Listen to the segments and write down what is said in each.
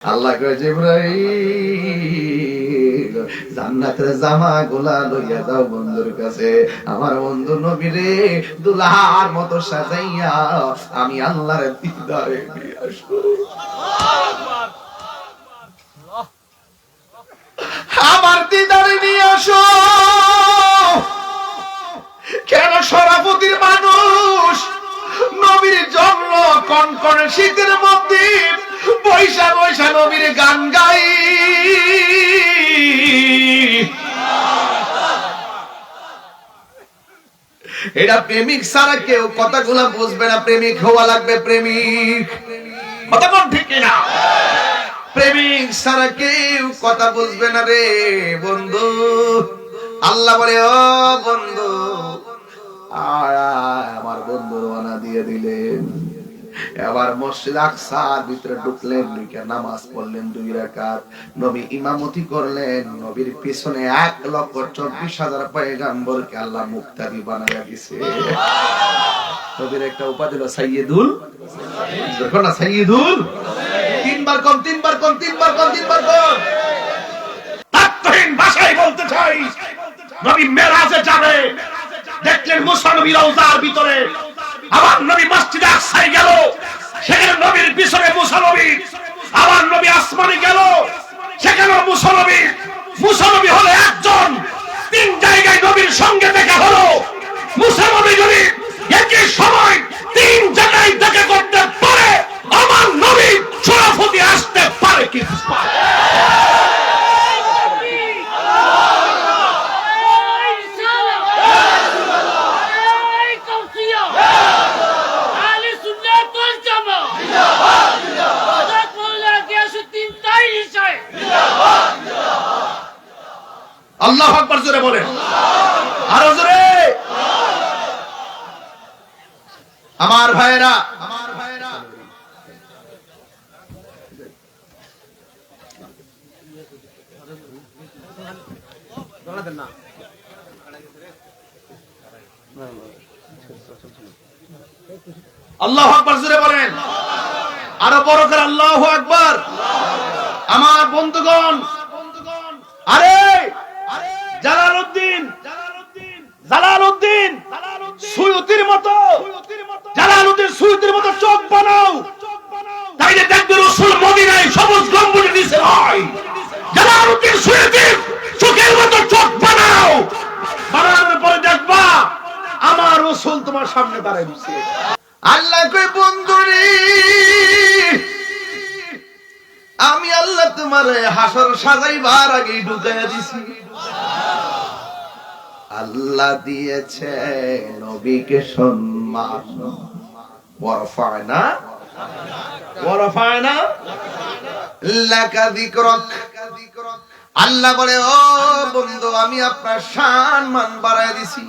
আল্লাহ কয় জিবরাইল জান্নাতের জামাগুলা লইয়া দাও বন্ধুর কাছে। আমার বন্ধু নবীরে দুলহার মতো সাজাইয়া আমি আল্লাহর দিদারে নিয়ে আসবো। আমার দিদারে নিয়ে আসো। কেন সরাফতির মানুষ নবীর জন্য কনকনে শীতের মধ্যে বৈশা বৈশা নবীর গান গাই। এটা প্রেমিক ছাড়া কেউ কথাগুলা বুঝবে না। প্রেমিক হওয়া লাগবে, প্রেমিক। কথা কোন ঠিক কিনা? প্রেমিক ছাড়া কেউ কথা বুঝবে না রে বন্ধু। আল্লাহ বলে, ও বন্ধু, আমার বন্ধু রওনা দিয়ে দিলেন। এবার মসজিদ আকসার ভিতরে ঢুকলেন, ঢুকে নামাজ পড়লেন 2 রাকাত। নবী ইমামতি করলেন। নবীর পিছনে 1,24,000 পয়গম্বরকে আল্লাহ মুক্তাদি বানায়া দিয়েছে। নবীর একটা উপাধি হলো সাইয়্যিদুল, দেখো না, সাইয়্যিদুল। 3বার কম, 3বার কম, 3বার কম, 3বার কম। তাৎহীন ভাষায় বলতে চাই, নবী মেরাজে যাবে। দেখলেন মুসা নবী রওজার ভিতরে, আমার নবী মসজিদে আকসায় গেল, সেখানে নবীর পিছনে মুসা নবী। আমার নবী আসমানে গেল, সেখানে মুসা নবী। মুসা নবী হলো একজন, 3 জায়গায় নবীর সঙ্গে দেখা হলো। মুসা নবী যদি একই সময় 3 জায়গায় দেখা করতে পারে, আমার নবী শরাফতি আসতে পারে কি পারে? আল্লাহু আকবার জোরে বলেন, আরো জোরে। আমার ভাইরা, আল্লাহু আকবার জোরে বলেন, আরো বড় করে আল্লাহু আকবার। আমার বন্ধুগণ, আরে জালালউদ্দিন সুয়ুতির মতো, জালালউদ্দিন সুয়ুতির মতো চোখ বানাও, তাইলে দেখবে রাসূল মদিনায় সবুজ গম্বুজের নিচে হয়। জালালউদ্দিন সুয়ুতির চোখের মতো চোখ বানাও, বানানোর পরে দেখবা আমার রাসূল তোমার সামনে দাঁড়ায় আছে। আল্লাহ কয়, বন্ধুরে, আমি আল্লাহ তোমারে হাসর সাজাইবার আগে ঢুকাইয়া দিছি। আল্লাহ দিয়েছে নবীকে সম্মান। ওয়ারফা'না লাকা যিকরাক। আল্লাহ বলে, ও বন্ধু, আমি আপনার শান মান বাড়ায় দিছি।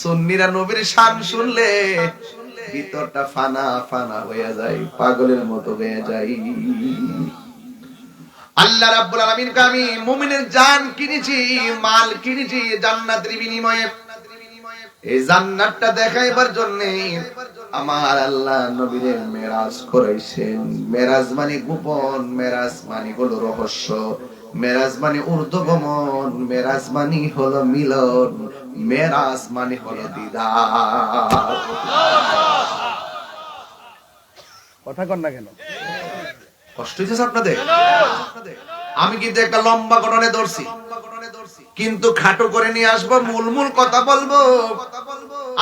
সুন্নিরা নবীর শান শুনলে ভিতরটা ফানা ফানা হয়ে যায়, পাগলের মতো হয়ে যায়। আল্লাহ রাব্বুল আলামিন কে আমি মুমিনের জান কিনেছি, মাল কিনেছি জান্নাতের বিনিময়ে। এই জান্নাতটা দেখাইবার জন্য আমার আল্লাহ নবীরে মেরাজ করাইছেন। মেরাজ মানে গোপন, মেরাজ মানে হলো রহস্য, মেরাজ মানে ঊর্ধ্বগমন, মেরাজ মানে হলো মিলন, মেরাজ মানে হলো দিদার। কথা কন না কেন? কষ্ট হইছে আপনাদের? আমি কিন্তু একটা লম্বা ঘটনা ধরছি, কিন্তু খাটো করে নিয়ে আসবো, মূল কথা বলবো।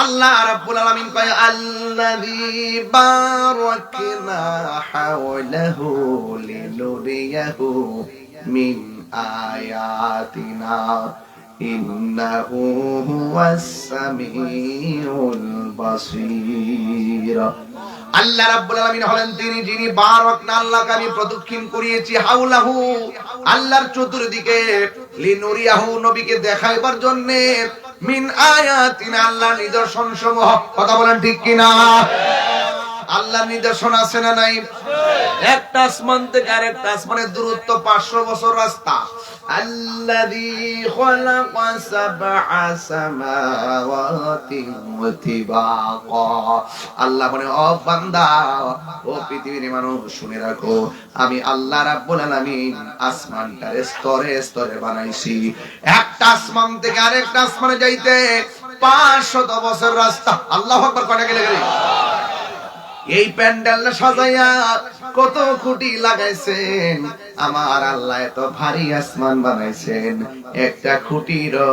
আল্লাহ রাব্বুল আলামিন কয়, আল্লাযী বারাকনা হাওলাহু লিনুরিয়াহু মিন আয়াতিনা ইন্নাহু হুয়াস সামিউল বাসীর। আল্লাহ রাব্বুল আলামিন হলেন তিনি যিনি বারাকনা, আল্লাহকে আমি প্রদক্ষিণ করিয়েছি, হাওলাহু, আল্লাহর চতুর্দিকে, লিনুরিয়াহু, নবীকে দেখাইবার জন্য, মিন আয়াতিনা, আল্লাহর নিদর্শন সমূহ। কথা বলেন ঠিক কিনা? আল্লাহর নিদর্শন আছে না নাই? একটা আসমান থেকে আরেকটা আসমানের দূরত্ব 500 বছর রাস্তা। আল্লাযী খালাকা সাবআ সামাওয়াতি তিবাকা। আল্লাহ বলে, ও বান্দা, ও পৃথিবীর মানুষ, শুনে রাখো, আমি আল্লাহ রাব্বুল আলামিন আসমানটারে স্তরে স্তরে বানাইছি। একটা আসমান থেকে আরেকটা আসমানে যাইতে 500 বছর রাস্তা। আল্লাহু আকবার। কয়টা গেলে গেলে এই প্যান্ডেলটা সাজাইয়া কত খুঁটি লাগাইছেন আমার আল্লাহ, এত ভারী আসমান বানাইছেন, একটা খুঁটিরও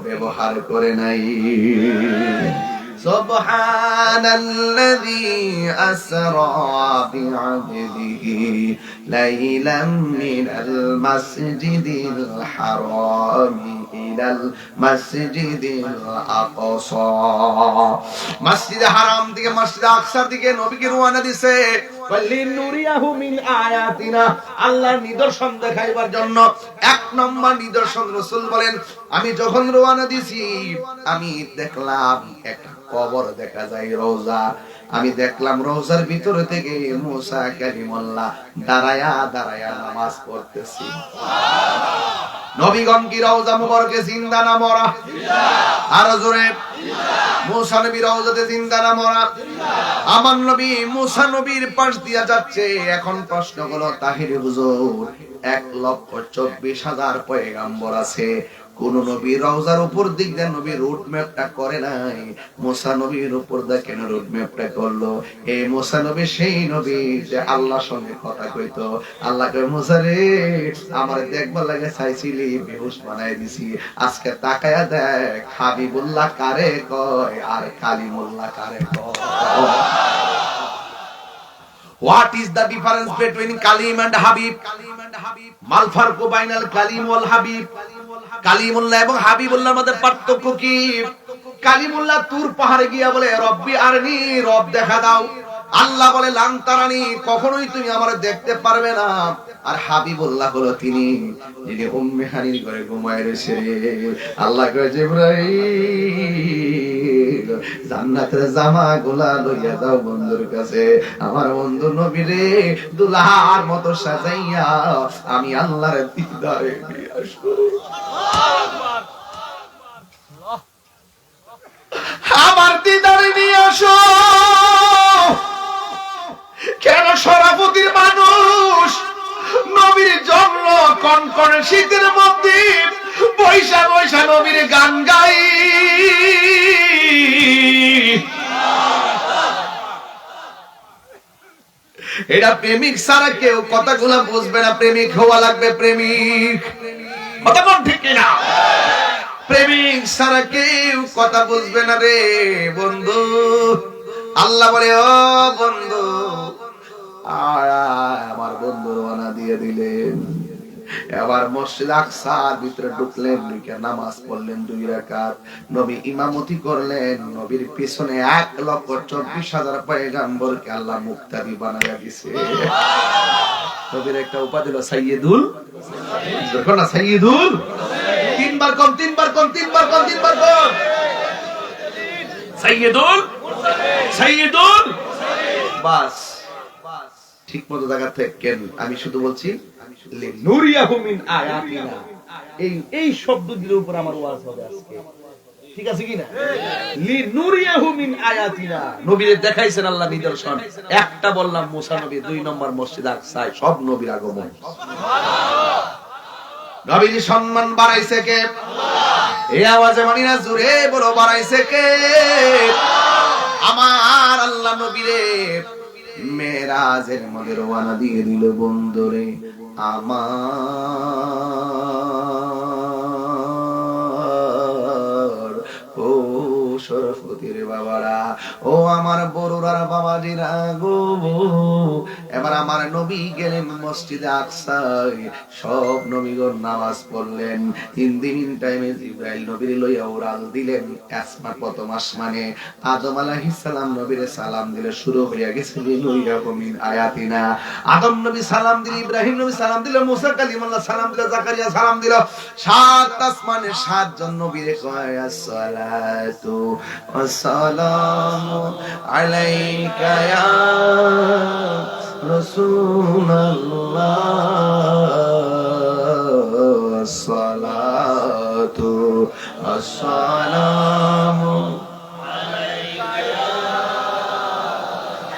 ব্যবহার করে নাই। সুবহানাল্লাযী আসরা বিআবদিহি লাইলাম মিনাল মাসজিদিল হারামি ইলাল মাসজিদিল আকসা। মসজিদে হারাম থেকে মসজিদে আকসার দিকে নবীকে রওনা দিয়েছে লিনুরিয়াহু মিন আয়াতিনা, আল্লাহর নিদর্শন দেখাইবার জন্য। এক নম্বর নিদর্শন রাসূল বলেন, আমি যখন রওনা দিছি আমি দেখলাম একটা কবর দেখা যায়, রওজা। আমি দেখলাম রওজার ভিতরে থেকে মুসা কালিমুল্লাহ দাঁড়ায়া দাঁড়ায়া নামাজ পড়তেছি। নবীগণ কি রওজা মুবারকে জিন্দা না মরা? আর জোরে, মুসা নবী রওজাতে জিন্দা না মরা? আমার নবী মুসা নবীর পাশ দিয়া যাচ্ছে। এখন প্রশ্ন হলো, তাহির হুজুর 1,24,000 পয়গাম্বর আছে, কোন নবী রওজার উপর দিক দিয়ে নবী রুট ম্যাপটা করে নাই, মুসা নবীর উপর দিয়ে কেন রুট ম্যাপটা করলো? এই মুসা নবী সেই নবী যে আল্লাহর সঙ্গে কথা কইতো। আল্লাহ কয়, মুসা রে, আমার দেখবার লাগে চাইছিলি, বেহুশ বানাই দিছি, আজকে তাকায়া দেখ হাবিবুল্লাহ কারে কয় আর কালিমুল্লাহ কারে কয়। What is the difference between Kalim and Habib? মাল ফারকু বাইনাল কালিম ওয়াল হাবিব। কালিমুল্লাহ এবং হাবিবুল্লাহর মধ্যে পার্থক্য কি? কালিমুল্লাহ তুর পাহাড়ে গিয়া বলে, রব্বি আরনি, রব দেখা দাও। আল্লাহ বলে, লান তারানি, কখনোই তুমি আমারে দেখতে পারবে না। আর হাবিবুল্লাহ হলো তিনি যিনি উম্মে হানির ঘরে ঘুমায় রয়েছে। আল্লাহ কয়, জিবরাইল, জান্নাতের জামা গুলা লইয়া দাও বন্ধুর কাছে। আমার বন্ধু নবীরে দুলহার মতো সাজাইয়া আমি আল্লাহর দিদারে নিয়ে আসবো। আমার দিদারে নিয়ে আসো। কেন? সরাফতির মানুষ নবীর জন্য কনকনে শীতের মধ্যে বৈশা বৈশা নবীর গান গাই। এটা প্রেমিক ছাড়া কেউ কথাগুলা বুঝবে না। প্রেমিক হওয়া লাগবে, প্রেমিক। কথা বল ঠিক কিনা? প্রেমিক ছাড়া কেউ কথা বুঝবে না রে বন্ধু। আল্লাহ বলে, ও বন্ধু, আমার বন্ধু রওনা দিয়ে দিলেন। এবার মসজিদ আকসার ভিতরে ঢুকলেন, ঢুকে নামাজ পড়লেন 2 রাকাত। নবী ইমামতি করলেন। নবীর পিছনে 1,24,000 পয়গাম্বরকে আল্লাহ মুক্তাদি বানায়া দিয়েছে। নবীর একটা উপাধি হলো সাইয়্যিদুল, দেখো না, সাইয়্যিদুল। 3বার কম, 3বার কম, 3বার কম, 3বার কম। সাইয়্যিদুল, সাইয়্যিদুল। বাস ঠিক মতো জায়গা থেকে আমি শুধু বলছি লিনুরিয়াহু মিন আয়াতিনা। এই শব্দগুলোর উপর আমার ওয়াজ হবে আজকে, ঠিক আছে কি না? লিনুরিয়াহু মিন আয়াতিনা, নবীরে দেখাইছেন আল্লাহ নিদর্শন। একটা বললাম মুসা নবী, 2 নম্বর মসজিদ আকসায় সব নবীর আগমন। নবীর সম্মান বাড়াইছে কে? এই আওয়াজে মানি না, জোরে বলো, বাড়াইছে কে? আমার আল্লাহ নবীরে মেরাজের মধ্যে রওনা দিয়ে দিল বন্দরে। আমার ও শরফতির বাবারা, ও আমার বড়রা বাবাজিরা গো, এবার আমার নবী গেলেন মসজিদে আকসায়, সব নবীগণ নামাজ পড়লেন। ইন দি মিন টাইমে জিবরাইল নবীর লইয়া উড়াল দিলেন আসমান, প্রথম আসমানে আদম আলাইহিস সালাম নবীরে সালাম দিলে শুরু হইয়া গেছে লিনুইয়াকুম মিন আয়াতিনা। আদম নবী সালাম দিল, ইব্রাহিম নবী সালাম দিল, মুসা কালিমুল্লাহ সালাম দিল, জাকারিয়া সালাম দিল। সাত আসমানে সাতজন নবীরে কয় আসসালাতু ওয়াসসালামু আলাইকা ইয়া রাসূলুল্লাহ, আসসালাতু ওয়াসসালামু আলাইকা ইয়া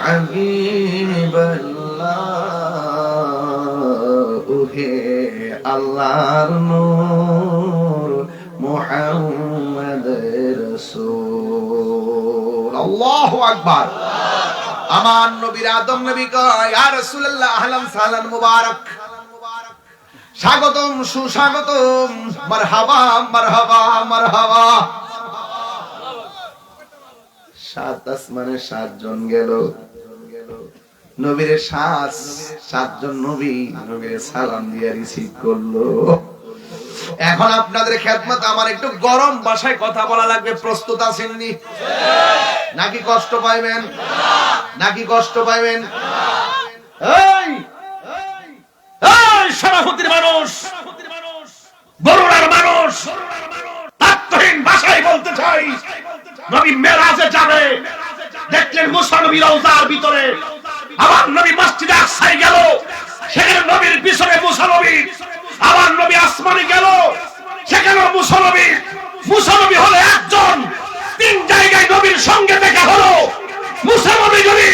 হাবিবাল্লাহ, ওহে আল্লাহর নূর মুহাম্মদ রাসূল। আল্লাহু আকবার। আমার নবীর আদম নবী কয় ইয়া রাসূলুল্লাহ আহলান সাহলান মুবারক, স্বাগতম সুস্বাগতম, মারহাবা মারহাবা মারহাবা। সাত আসমানে সাতজন গেল, নবীর সাতজন নবী নবীর সালাম দিয়ে রিসিভ করলো। এখন আপনাদের খেদমত আমার একটু গরম ভাষায় কথা বলা লাগবে, প্রস্তুত আছেন নি? নাকি কষ্ট পাইবেন? নাকি কষ্ট পাইবেন? এই এই সভাপতির মানুষ, বরুণার মানুষ, তাত্ত্বহীন ভাষায় বলতে চাই, নবী মেরাজে যাবে, দেখলেন মুসা নবী রওজার ভিতরে, আমার নবী মসজিদে আকসায় গেল, সেখানে নবীর পিছনে মুসা নবী, আমার নবী আসমানে গেল, সেখানে মুসা নবী। মুসা নবী হলো একজন, তিন জায়গায় নবীর সঙ্গে দেখা হলো। মুসা নবী যদি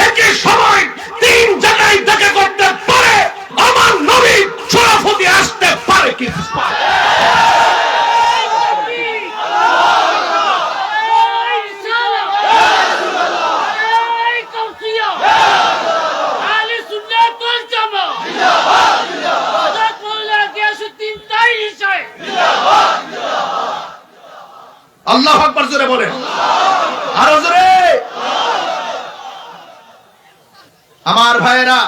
একই সময় তিন জায়গায় দেখা করতে পারে, আমার নবী শরাফতি আসতে পারে কি পারে? আল্লাহু আকবার জোরে বলেন, আরো জোরে। আমার ভাইয়েরা,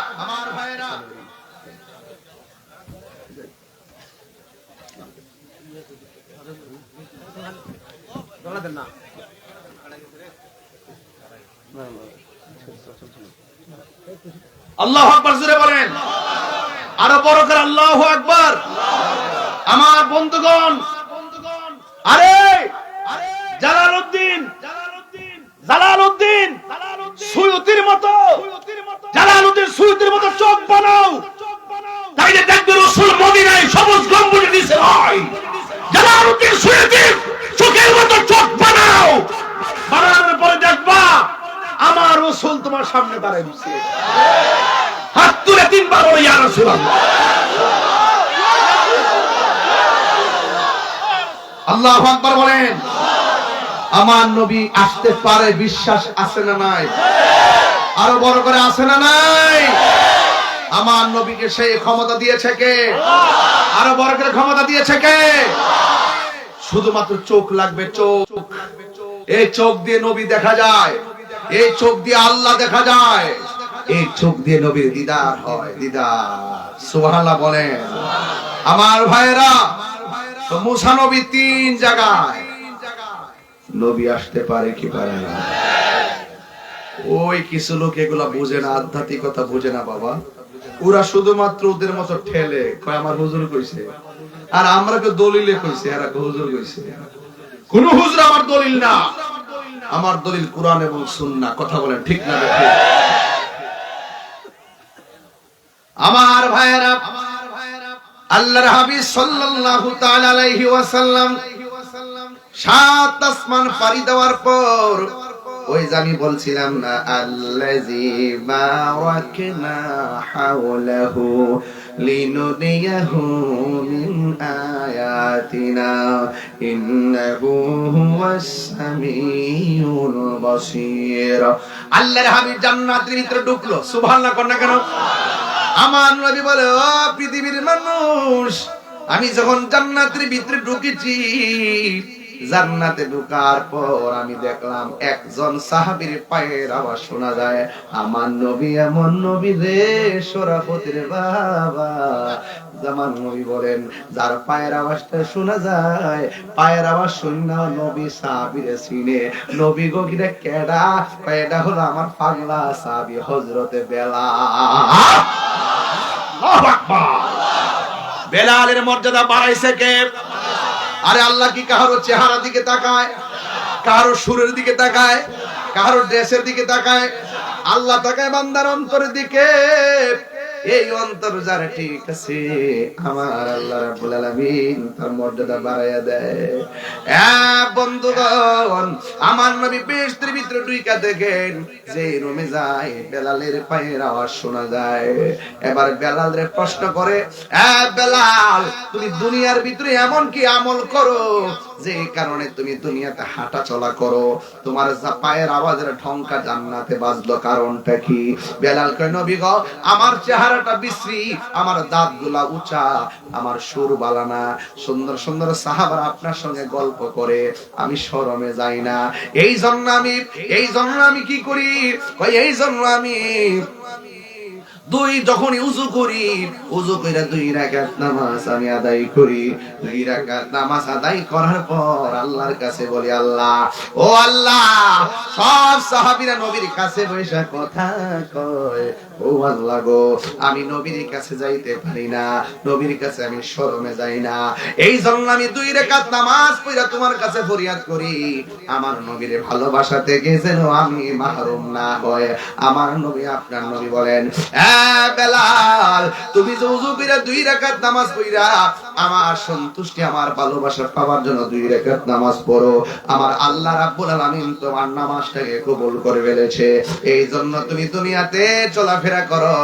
আল্লাহু আকবার জোরে বলেন, আরো বড় করে আল্লাহু আকবার। আমার বন্ধুগণ, আরে জালালউদ্দিন সুয়ুতির মতো, জালালউদ্দিন সুয়ুতির মতো চোখ বানাও, তাইলে দেখবে রাসূল মদিনায় সবুজ গম্বুজে দিছে হয়। জালালউদ্দিন সুয়ুতির চোখের মতো চোখ বানাও, বানানোর পরে দেখবা আমার রাসূল তোমার সামনে দাঁড়ায় আছে, হাত তুলে তিনবার বলো ইয়া রাসূলুল্লাহ। আল্লাহু আকবার বলেন। আমার নবী আসতে পারে, বিশ্বাস আছে না নাই? আরো বড় করে আছে না নাই? আমার নবীকে সেই ক্ষমতা দিয়েছে কে? আরো বড় করে ক্ষমতা দিয়েছে কে? শুধুমাত্র চোখ লাগবে, চোখ। এই চোখ দিয়ে নবী দেখা যায়, এই চোখ দিয়ে আল্লাহ দেখা যায়, এই চোখ দিয়ে নবীর দিদার হয়, দিদার। সুবহানাল্লাহ বলেন। আমার ভাইয়েরা, তো মুসা নবী তিন জায়গায়, নবী আসতে পারে কি পারে না? ওই কিছু লোক এগুলা বোঝে না, আধ্যাত্মিকতা বোঝে না বাবা। ওরা শুধুমাত্র ওদের মতো ঠেলে কয় আমার হুজুর কইছে, আর আমরা কে দলিলে কইছে, এরা হুজুর কইছে। কোন হুজুর আমার দলিল না, আমার দলিল কোরআন এবং সুন্নাহ। কথা বলেন ঠিক না? আমার ভাইয়েরা, আল্লাহর হাবিব সাল্লাল্লাহু তাআলা আলাইহি ওয়াসাল্লাম সাত আসমান পাড়ি দেওয়ার পর, ওই যে আমি বলছিলাম না, আল্লাযী বারাকনা হাওলাহু লিনুরিয়াহু মিন আয়াতিনা ইন্নাহু হুয়াস সামিউল বাসীর। আল্লাহর হাবিব জান্নাতের ভিতরে ঢুকলো, সুবহানাল্লাহ কর না কেন? আমার নবী বলে, ও পৃথিবীর মানুষ, আমি যখন জান্নাতের ভিতরে ঢুকেছি, জান্নাতে ঢোকার পর আমি দেখলাম একজন সাহাবীর পায়ের আওয়াজ শোনা যায়। আমার নবী এমন নবী রে, শরাফতের বাবা। আমার নবী বলেন, যার পায়ের আওয়াজটা শোনা যায়, পায়ের আওয়াজ শুননা নবী সাহাবীরে চিনে। নবী গো কিরা কেডা? এটা হলো আমার পাগলা সাহাবী হযরতে বেলাল। আল্লাহু আকবার। বেলালের মর্যাদা বাড়াইছে কে? আরে আল্লাহ কি কারো চেহারা দিকে তাকায়, কারো সুরের দিকে তাকায়, কারো ড্রেসের দিকে তাকায়? আল্লাহ তাকায় বান্দার অন্তরের দিকে। এই অন্তর যারা ঠিক আছে, আমার আল্লাহ রাব্বুল আলামিন তার মর্যাদা বাড়াইয়া দেয়। বন্ধুগণ, আমার নবী বেহেশতের ভিতরে ঢুইকা দেখেন যে রুমে যায় বেলালের পায়ের আওয়াজ শোনা যায়। এবার বেলালরে প্রশ্ন করে, বেলাল, তুমি দুনিয়ার ভিতরে এমন কি আমল করো যে কারণে তুমি দুনিয়াতে হাঁটা চলা করো, তোমার পায়ের আওয়াজের ঢংকা জান্নাতে বাজলো, কারণটা কি? বেলাল কয়, নবী গো, আমার চেহারাটা বিশ্রী, আমার দাঁতগুলা উঁচা, আমার সুর বালানা, সুন্দর সুন্দর সাহাবারা আপনার সঙ্গে গল্প করে, আমি শরমে যাই না। এই জন্য আমি কি করি? এই জন্য আমি যখনই উযু করি, উযু করে 2 রাকাত নামাজ আমি আদায় করি। 2 রাকাত নামাজ আদায় করার পর আল্লাহর কাছে বলি, আল্লাহ, ও আল্লাহ। সব সাহাবীরা নবীর কাছে বসে কথা কয়, ও আল্লাহ গো, আমি নবীর কাছে যাইতে পারি না, নবীর কাছে আমি শরমে যাই না। এই জন্য আমি 2 রাকাত নামাজ পড়া তোমার কাছে ফরিয়াদ করি, আমার নবীর ভালোবাসা থেকে যেন আমি মাহরুম না হয়। আমার নবী, আপনার নবী বলেন, বেলাল, তুমি যে ওযু করে 2 রাকাত নামাজ পড়া আমার সন্তুষ্টি, আমার ভালোবাসা পাওয়ার জন্য 2 রাকাত নামাজ পড়ো, আমার আল্লাহ রাব্বুল আলামিন তোমার নামাজটাকে কবুল করে ফেলেছে। এই জন্য তুমি দুনিয়াতে চলাফেরা করো,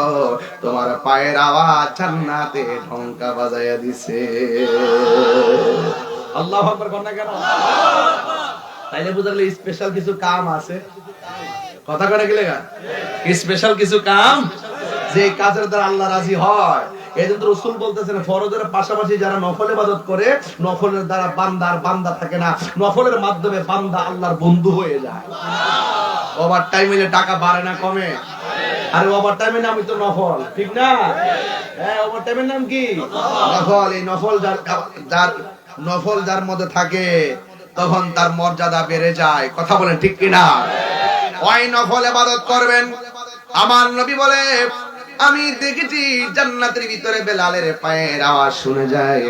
তোমার পায়ের আওয়াজ জান্নাতে ঢংকা বাজায়া দিছে। আল্লাহু আকবার। কোন না কেন? তাইলে বুঝালে স্পেশাল কিছু কাম আছে। কথা করে গেলে স্পেশাল কিছু কাম, যে কাজের দ্বারা আল্লাহ রাজি হয়। এজন্য রাসূল বলতেছেন, ফরজের পাশাপাশি যারা নফল ইবাদত করে, নফলের দ্বারা বান্দা থাকে না, নফলের মাধ্যমে বান্দা আল্লাহর বন্ধু হয়ে যায়। ওভার টাইম হইলে টাকা বাড়ে না কমে? আরে ওভার টাইমের নামই তো নফল, ঠিক না? হ্যাঁ, ওভার টাইমের নাম কি? নফল। এই নফল যার মধ্যে থাকে তখন তার মর্যাদা বেড়ে যায়। কথা বলেন ঠিক কিনা? ওই নফল ইবাদত করবেন। আমার নবী বলে, আমি দেখেছি জান্নাতের ভিতরে বেলালের পায়ের আওয়াজ শুনে যায়।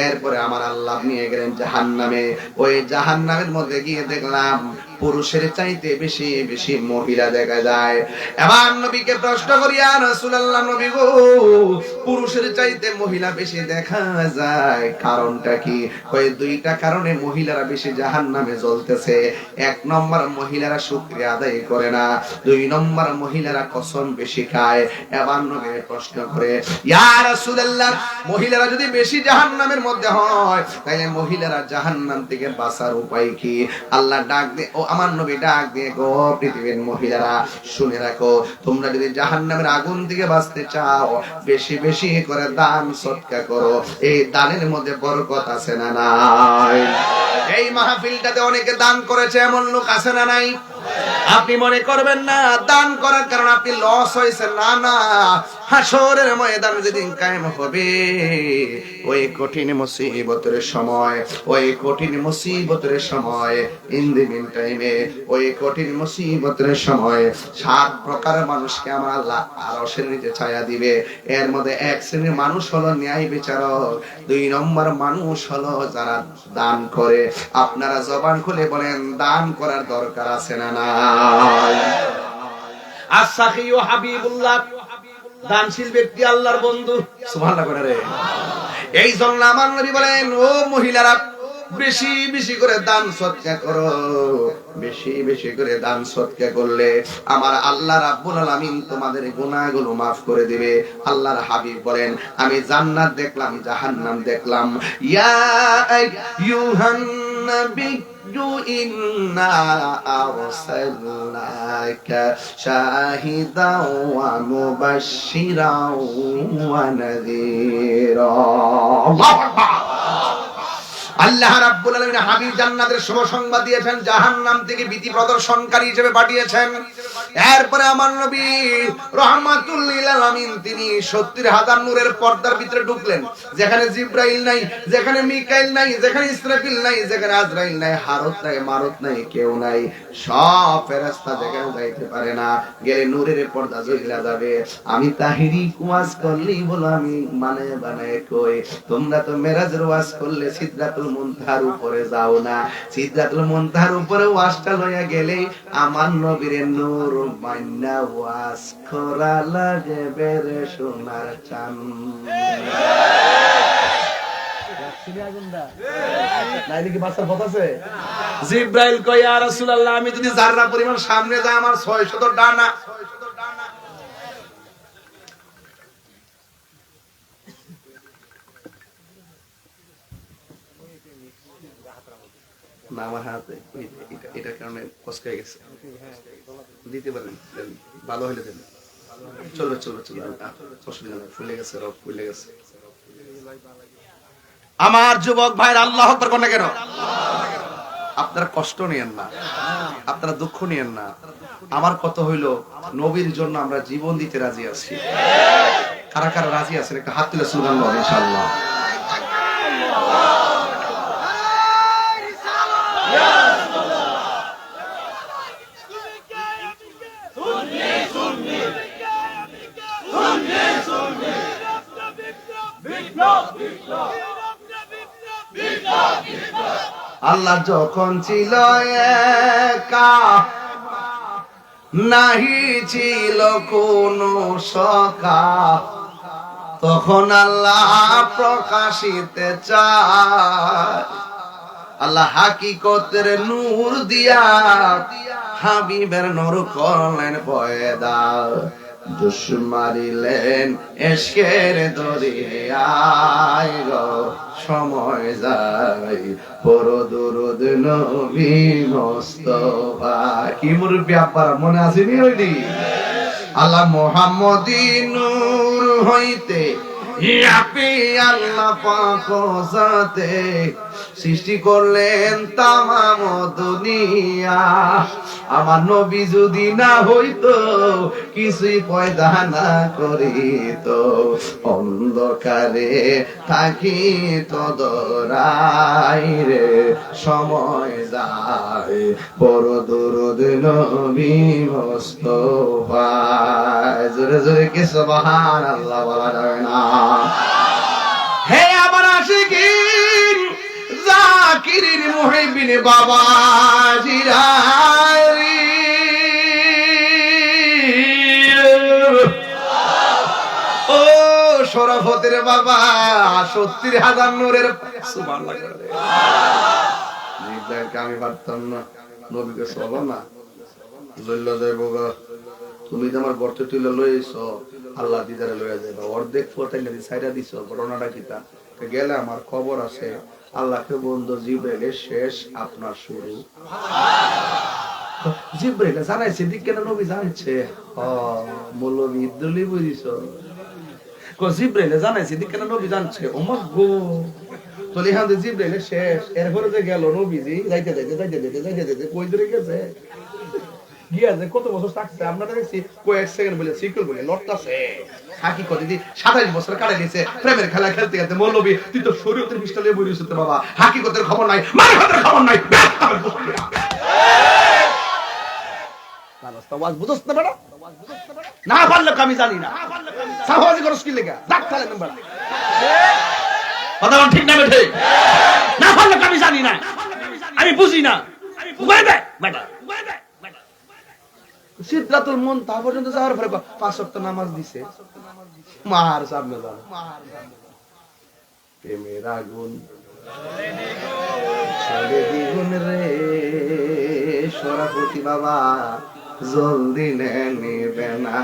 এরপরে আমার আল্লাহ নিয়ে গেলেন জাহান্নামে। ওই জাহান্নামের মধ্যে গিয়ে দেখলাম পুরুষের চাইতে বেশি বেশি মহিলা দেখা যায়। এবার নবীকে প্রশ্ন করি, ইয়া রাসূলুল্লাহ, নবী গো, পুরুষের চাইতে মহিলা বেশি দেখা যায়, কারণটা কি? ওই 2টা কারণে মহিলারা বেশি জাহান্নামে জ্বলতেছে। 1 নম্বর, মহিলারা শুকরিয়া আদায় করে না। 2 নম্বর, মহিলারা কসম বেশি খায়। এবার নবী প্রশ্ন করে, ইয়া রাসূলুল্লাহ, মহিলারা যদি বেশি জাহান্নামের মধ্যে হয়, তাহলে মহিলারা জাহান্নাম থেকে বাঁচার উপায় কি? আল্লাহ ডাক দে, ও আমার নবী ডাক দিয়ে, গো পৃথিবীর মহিলারা, শুনে রাখো, তোমরা যদি জাহান্নামের আগুন থেকে বাঁচতে চাও, বেশি বেশি করে দান সদকা করো। এই দানের মধ্যে বরকত আছে না নাই? এই মাহফিলটাতে অনেকে দান করেছে, এমন লোক আছে না নাই? আপনি মনে করবেন না দান করার কারণে আপনি লস হয়েছে, না না। হাসরের ময়দান যেদিন কায়েম হবে, ওই কঠিন মুসিবতের সময়, ওই কঠিন মুসিবতের সময়, ইন দি মিন টাইমে, ওই কঠিন মুসিবতের সময় 7 প্রকার মানুষকে আমার আল্লাহ আরশের নিচে ছায়া দিবে। এর মধ্যে 1 শ্রেণীর মানুষ হলো ন্যায় বিচারক, 2 নম্বর মানুষ হলো যারা দান করে। আপনারা জবান খুলে বলেন, দান করার দরকার আছে না নাই? আস-সাখিয়ু হাবিবুল্লাহ, দানশীল ব্যক্তি আল্লাহর বন্ধু। সুবহানাল্লাহ করে রে। এই জন্য আমার নবী বলেন, ও মহিলারা, বেশি বেশি করে দান সদকা করো। বেশি বেশি করে দান সদকা করলে আমার আল্লাহ রাব্বুল আলামিন তোমাদের গুনাহগুলো maaf করে দিবে। আল্লাহর হাবিব বলেন, আমি জান্নাত দেখলাম, জাহান্নাম দেখলাম। ইয়া আইয়ুহান নবী ইন্না আরসালনাকা শাহিদাও ওয়া মুবাশশিরাও ওয়া নাযীরা। আল্লাহু আকবার। আল্লাহ রাব্বুল আলামিন হাবিব জান্নাতের শুভ সংবাদ দিয়েছেন, জাহান্নাম থেকে ভীতি প্রদর্শনকারী হিসেবে পাঠিয়েছেন। এরপরে আমার নবী রাহমাতুল লিল আলামিন তিনি ৭০,০০০ নূরের পর্দার ভিতরে ঢুকলেন, যেখানে জিবরাইল নাই, যেখানে মিকাইল নাই, যেখানে ইসরাফিল নাই, যেখানে আজরাইল নাই, হারুত নাই, মারুত নাই, কেউ নাই। সব ফেরেশতা যেখানে যাইতে পারে না, গেলে নূরের পর্দা জ্বলে যাবে। আমি তাহিরি ওয়াজ করলেই বলো আমি মানে বানায় কই, তোমরা তো মেরাজের ওয়াজ করলে সিদরাতুল মুনতাহার উপরে যাও না। সিদরাতুল মুনতাহার উপরে ওয়াজটা লইয়া গেলে আমার নবীর নূর মান্না ওয়াজ করা লাগে বেরে সোনার চান। জিবরাইল কয় ইয়া রাসূলুল্লাহ, আমি যদি যাররা পরিমাণ সামনে যাই আমার ৬০০ ডানা। না আমার হাতে এটার কারণে কষ্ট গেছে, দিতে পারেন, ভালো হইলে দেন। চলবে চলবে চলবে, অসুবিধা নেই, ফুলে গেছে, রব ফুলে গেছে। আমার যুবক ভাইরা আল্লাহু আকবার কোন কেন? আপনারা কষ্ট নিয়েন না, আপনারা দুঃখ নিয়েন না। আমার কথা হইলো নবীর জন্য আমরা জীবন দিতে রাজি আছি। কারা কারা রাজি আছেন একটা হাত তুলে সুবহানাল্লাহ ইনশাআল্লাহ। আল্লাহ যখন ছিল একা, নাহি ছিল কোনো সখা, তখন আল্লাহ প্রকাশিতে চায়। আল্লাহ হাকিকতের নূর দিয়া হাবিবের নূর করলেন পয়দা, দুশ্মারিলেন এশকের দরিয়ায় গো, সময় যায় পড় দুরূদ নবী মুস্তাফা। কি মুরব্বি আব্বার মনে আসেনি হইলি? আল্লাহ মুহাম্মদী নূর হইতে আপনি আল্লাহ পাক জাতে সৃষ্টি করলেন তামাম দুনিয়া। আমার নবী যদি না হইতো, কিছুই পয়দা না করিত, অন্ধকারে থাকিত দরাই রে, সময় যায় বড় দুরূদ নবী মুস্তাফা। জোরে জোরে কি সুবহানাল্লাহ বলা যাবে না? হে আমার আশিকিন জাকিরিন মুহিবিন বাবা জিরারি, ও শরফতের বাবা ৭০,০০০ নূরের সুবহানাল্লাহ। আমি পারতাম না, নবীকে চলো না জল্লা যাইব গা, তুমি তো আমার গর্তে তুলে লইছ, আল্লাহ দিদারে লইয়া যাইবা, অর্ধেক ফটাইলে সাইডা দিছ। ঘটনাটা কিতা গেলে আমার খবর আছে, আল্লাহকে বন্ধু জিবরাইলের শেষ, আপনার শুরু। জিবরাইল জানাইছে দিক কেন নবী জানছে? মৌলবী ইদ্দুলি বুঝিস, জিবরাইল জানাইছে দিক কেন নবী জানছে? ওমা গো, তলি হাতে জিবরাইলের শেষ। এরপরে যে গেল নবীজি যাইতে যাইতে যাইতে যাইতে যাইতে যাইতে কই ধরে গেছে, গিয়া যে কত বছর থাকছে আপনারা দেখছি, কয়েক সেকেন্ড বলে সিকল বলে লড়তাছে। হাকিকত দিদি ২৭ বছর কাটাই গেছে প্রেমের খেলা খেলতে খেলতে। মৌলবী তুই তো শরীয়তের বিষটা লিয়ে বইরিস তো বাবা, হাকিকতের খবর নাই, মারিফতের খবর নাই। না পারলে আমি জানি না, সাহবাজি করস কি লেগা ডাক্তার নাম্বার কথা ঠিক না বেঠে? না পারলে আমি জানি না, আমি বুঝি না, উগাই দে বেটা। সিদরাতুল মুনতাহা পর্যন্ত যাওয়ার পরে ৫ ওয়াক্ত নামাজ দিছে। মার সামনে যাও, প্রেমের আগুন চলে দ্বিগুণ রে, সরাপতি বাবা জলদি নেবে না।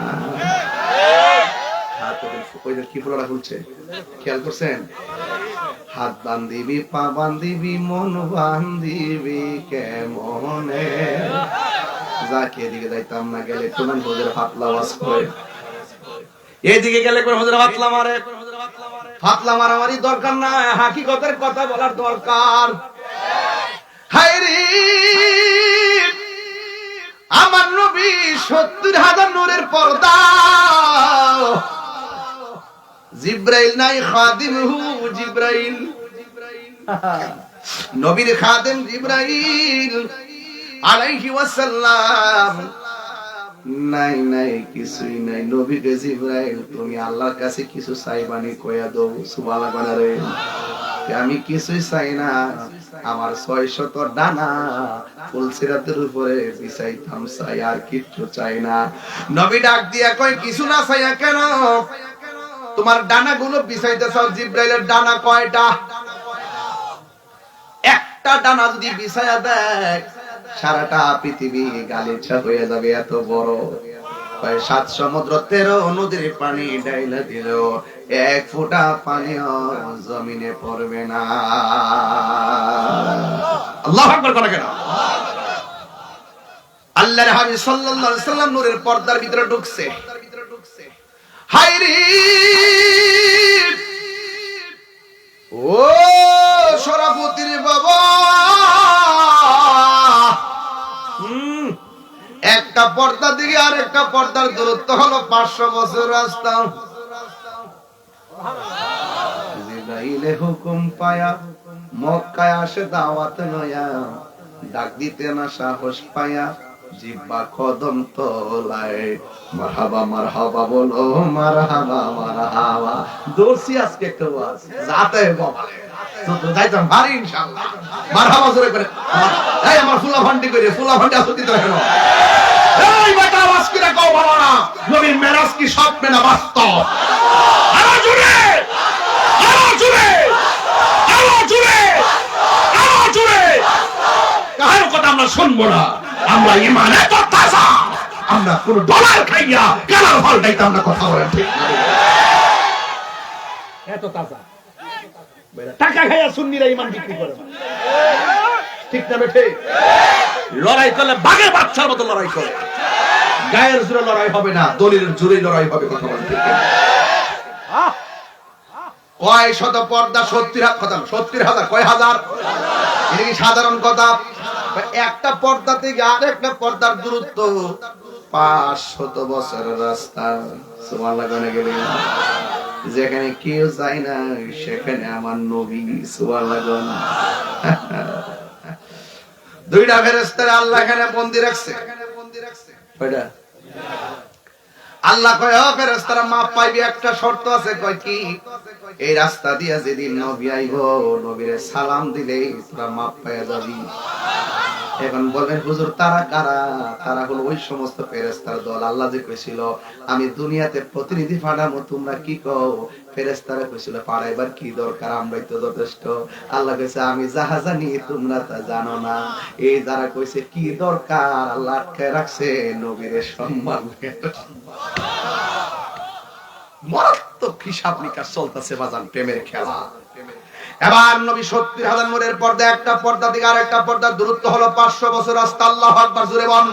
কি ফুলটা খুলছে খেয়াল করছেন? হাত বান্ধিবি, পা বান্ধিবি, মন বান্ধিবি কেমনে, যাকে এদিকে যাইতাম না গেলে কোন হোজের পাতলা ওয়াজ করে, এদিকে গেলে কোন হোজের পাতলা মারে, ফাতলা মারামারি দরকার না, হাকিকতের কথা বলার দরকার। হায়রে আমার নবী ৭০,০০০ নূরের পর্দা, জিব্রাইল নাই খাদিমহু জিব্রাইল, নবীর খাদেম জিব্রাইল আলাইহি ওয়াসাল্লাম নাই নাই কিছুই নাই। নবীকে জিব্রাইল তুমি আল্লাহর কাছে কিছু চাইবানি কইয়া দাও। সুবহানাল্লাহ রে, আমি কিছুই চাই না, আমার ৬০০ ডানা ফুলসিরাতের উপরে বিছাইতাম চাই, আর কিচ্ছু চাই না। নবী ডাক দিয়া কয় কিছু না চাইয়া কেন? তোমার ডানাগুলো বিছাইতে চাও। জিব্রাইলের ডানা কয়টা? একটা ডানা যদি বিছায়া দেয় সারাটা পৃথিবী গালিচা হয়ে যাবে, এত বড়। ৭ সমুদ্র ১৩ নদীর পানি ডাইলা দিল, এক ফোঁটা পানিও জমিনে পড়বে না। আল্লাহু আকবার করে কেন? আল্লাহর হাবিব সাল্লাল্লাহু আলাইহি সাল্লাম নূরের পর্দার ভিতরে ঢুকছে। হায়রে ও শরাফুদ্দিন বাবা, একটা পর্দা দিকে আর একটা পর্দার দূরত্ব হলো ৫০০ বছর রাস্তা। জিবরাইল হুকুম পায়া মক্কায় আসে দাওয়াত নয়া, ডাক দিতে না সাহস পায়া জিহ্বা কদম তোলায়, মারহাবা মারহাবা বলো, মারহাবা মারহাবা। দোষী আজকে একটু আছে যাতে বলে তো যাইতাম ভারী ইনশাআল্লাহ। মারহাবা জোরে করে এই আমার ফুলা ভান্ডি করে, ফুলা ভান্ডি আসতে দিতে হয় না। এই বেটা আওয়াজ করে কও বাবা না, নবীর মেরাজ কি স্বপ্ন না বাস্তব? আরো জোরে, আরো জোরে, আরো জোরে, আরো জোরে। কার কথা আমরা শুনবো না, আমরা ঈমানে তাজা, আমরা কোন ডলার খাইয়া কালার ফল দাইতাম না। কথা বলেন ঠিক না? এত তাজা টাকা খাইয়া সুন্নিরা ঈমান বিক্রি করে, ঠিক না বেঠে? লড়াই করলে বাঘের বাচ্চার মতো লড়াই করে, গায়ের জোরে লড়াই হবে না, দলিলের জোরে লড়াই হবে। কথা বলেন ঠিক না? কয় শত পর্দা? ৭০,০০০ কয় হাজার? এটা কি সাধারণ কথা? একটা পর্দা থেকে আরেকটা পর্দার দূরত্ব ৫০০ বছরের রাস্তা। সুবহানাল্লাহ গেলে যেখানে কেউ যায় না সেখানে আমার নবী। সুবহানাল্লাহ। দুইটা ফেরেশতা আল্লাহ এখানে বন্দী রাখছে। কয়টা? আল্লাহ কয় ও ফেরেশতারা মাপ পাইবি, একটা শর্ত আছে। কয় কি? এই রাস্তা দিয়া যেদিন নবী আইব, নবীরে সালাম দিলেই তোরা মাপ পাইয়া যাবি। এখন বলেন হুজুর তারা কারা? তারা হলো ওই সমস্ত ফেরেশতার দল। আল্লাহ যে কইছিল আমি দুনিয়াতে প্রতিনিধি পাঠাবো, তোমরা কি কও? ফেরেশতারা কইছিল পাঠাইবার কি দরকার, আমরাই তো যথেষ্ট। আল্লাহ কইছে আমি যাহা জানি তোমরা তা জানো না। এই যারা কইছে কি দরকার, আল্লাহ আটকায় রাখছে নবীর সম্মান। মারাত্মক হিসাব নিকাশ চলতেছে বাজান, প্রেমের খেলা। এবার নবী ৭০,০০০ নূরের পর্দা, একটা পর্দা থেকে আর একটা পর্দার দূরত্ব হলো ৫০০ বছর রাস্তা। আল্লাহু আকবার জোরে বল।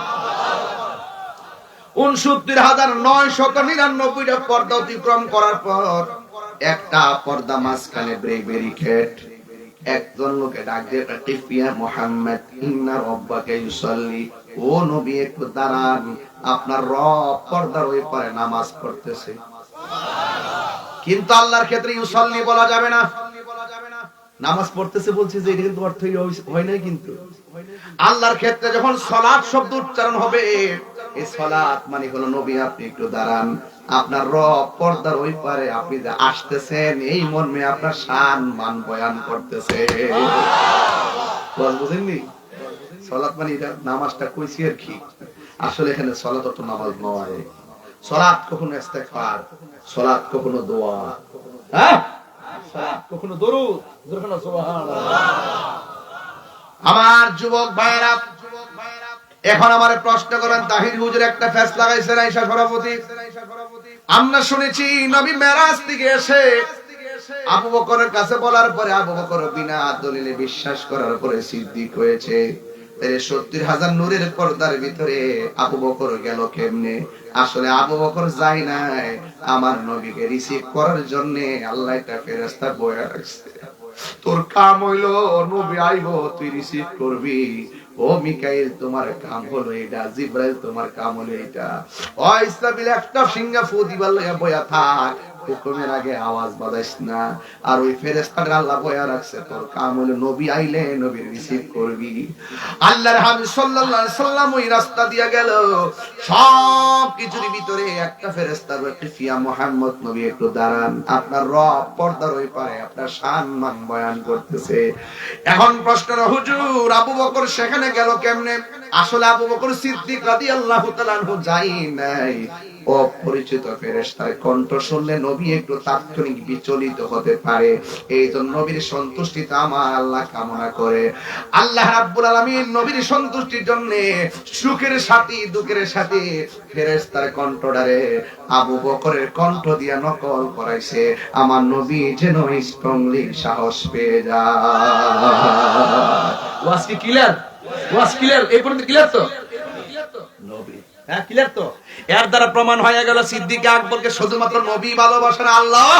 ৬৯,৯৯৯টা পর্দা অতিক্রম করার পর একটা পর্দা মাঝখানে ব্যারিকেড। একজন লোকে ডাক দিয়ে টিফিয়া মুহাম্মদ ইন্না রাব্বাকা ইউসাল্লি, ও নবী একটু দাঁড়ান, আপনার রব পর্দার ওই পারে নামাজ পড়তেছে। কিন্তু আল্লাহর ক্ষেত্রে ইউসাল্লি বলা যাবে না, নামাজ পড়তেছে বলছে যে এটা কিন্তু অর্থ হয় নাই। কিন্তু আল্লাহর ক্ষেত্রে যখন সালাত শব্দ উচ্চারণ হবে, এই সালাত মানে হলো নবী আপনি একটু দাঁড়ান, আপনার রব পর্দার ওই পারে, আপনি যে আসতেছেন এই মর্মে আপনার শান মান বয়ান করতেছে। বুঝেননি? সালাত মানে এটা নামাজটা কইছি আর কি, আসলে এখানে সালাত তো নামাজ নয়। সালাত কখনো ইস্তেগফার, সালাত কখনো দোয়া, হ্যাঁ সালাত কখনো দরুদ, কখনো সুবহানাল্লাহ। আমার যুবক ভাইরা এখন আমারে প্রশ্ন করেন, তাহির হুজুর একটা ফেস লাগাইছেন আয়েশা সভাপতি। আমরা শুনেছি নবী মেরাজ থেকে এসে আবু বকরের কাছে বলার পরে আবু বকর বিনা দলিলে বিশ্বাস করার পরে সিদ্দিক হয়েছে। 70,000 নূরের পর্দার ভিতরে আবু বকর গেল কেমনে? আসলে আবু বকর যায় নাই, আমার নবীকে রিসিভ করার জন্য আল্লাহ একটা ফেরেশতা বয়া রাখছে। তোর কাম হইলো নবী আইবো, তুই রিসিভ করবি। ও মিকাইল, তোমার কাম হলো এটা, জিব্রাইল তোমার কাম হলো এটা। ও ইসরাফিল, একটা সিংহা ফু দিবার লাগা বয়া থাক, হুকুমের আগে আওয়াজ বাজাইস না। আর ওই ফেরেশতাটা আল্লাহ বয়া রাখছে, তোর কাম হলো নবী আইলে নবী রিসিভ করবি। আল্লাহর হাবিব সাল্লাল্লাহু আলাইহি সাল্লাম ওই রাস্তা দিয়া গেল, সব কিছুর ভিতরে একটা ফেরেশতা বলছে, ফিয়া মুহাম্মদ নবী একটু দাঁড়ান, আপনার রব পর্দার ওই পারে আপনার সম্মান বয়ান করতেছে। এখন প্রশ্ন, হুজুর আবু বকর সেখানে গেল কেমনে? আসলে আবু বকর সিদ্দিক রাদিয়াল্লাহু তাআলা আনহু যাই নাই। অপরিচিত ফেরেশতার কণ্ঠ শুনলে নবী একটু তাৎক্ষণিক বিচলিত হতে পারে, এই জন্য নবীর সন্তুষ্টিটা আমার আল্লাহ কামনা করে। আল্লাহ রাব্বুল আলামিন নবীর সন্তুষ্টির জন্য সুখের সাথী দুঃখের সাথী ফেরেশতার কণ্ঠটারে আবু বকরের কণ্ঠ দিয়া নকল করাইছে, আমার নবী যেন স্ট্রংলি সাহস পেয়ে যায়। ওয়াজ কি ক্লিয়ার? ওয়াজ ক্লিয়ার? এই পর্যন্ত ক্লিয়ার তো? নবী, হ্যাঁ ক্লিয়ার তো? এর দ্বারা প্রমাণ হয়ে গেল সিদ্দিক আকবরকে শুধুমাত্র নবী ভালোবাসেন, আল্লাহ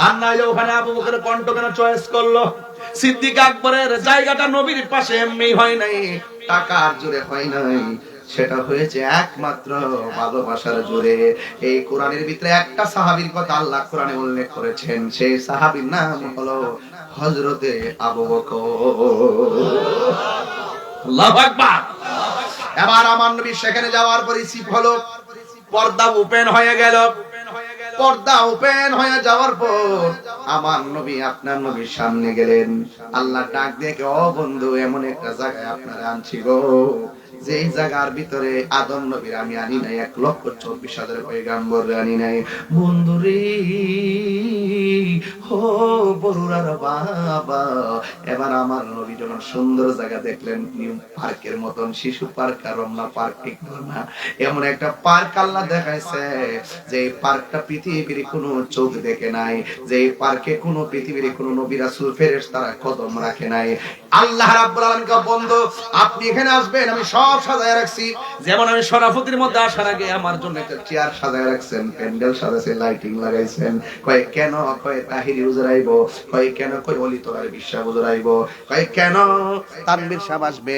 আর না। ওখানে আবু বকরের কণ্ঠ কেন চয়েস করলো? সিদ্দিক আকবরের জায়গাটা নবীর পাশে এমনি হয় নাই, টাকার জোরে হয় নাই, সেটা হয়েছে একমাত্র ভালোবাসার জোরে। এই কোরআনের ভিতরে একটা সাহাবীর কথা আল্লাহ কোরআনে উল্লেখ করেছেন, সেই সাহাবীর নাম হলো হযরতে আবু বকর। আল্লাহু আকবার। এবার আমার নবী সেখানে যাওয়ার পর রিসিভ হলো, পর্দা ওপেন হয়ে গেল। পর্দা ওপেন হয়ে যাওয়ার পর আমার নবী আপনার নবীর সামনে গেলেন। আল্লাহ ডাক দেখে, ও বন্ধু, এমন একটা জায়গায় আপনারা আনছি গো, যে জায়গার ভিতরে আদম নবীর আমি আনি নাই, 1,24,000 পয়গাম্বর আনি নাই। বন্ধুরে, হো বড়ুরার বাবা, এবার আমার নবী যখন সুন্দর জায়গা দেখলেন, নিউ পার্কের মতন, শিশু পার্ক আর রমনা পার্ক না, এমন একটা পার্ক আল্লাহ দেখাইছে, যে পার্কটা পৃথিবীর কোনো চোখ দেখে নাই, যে পার্কে কোনো পৃথিবীর কোনো নবী রাসূল ফেরেশতারা কদম রাখে নাই। আল্লাহ রাব্বুল আলামিন কে, বন্ধু আপনি এখানে আসবেন, আমি সব সাজায় রাখছি। যেমন আমি শরাফুদ্দিনের মধ্যে আসার আগে আমার জন্য একটা চেয়ার সাজায় রাখছেন, প্যান্ডেল সাজাইছে, লাইটিং লাগাইছেন। কয় কেন? কয় তাহিরি হুজুর আইব। কয় কেন? কয় ওলি তোলার বিশ্বাস হুজুর আইব। কয় কেন? তানভীর সাহেব আসবে,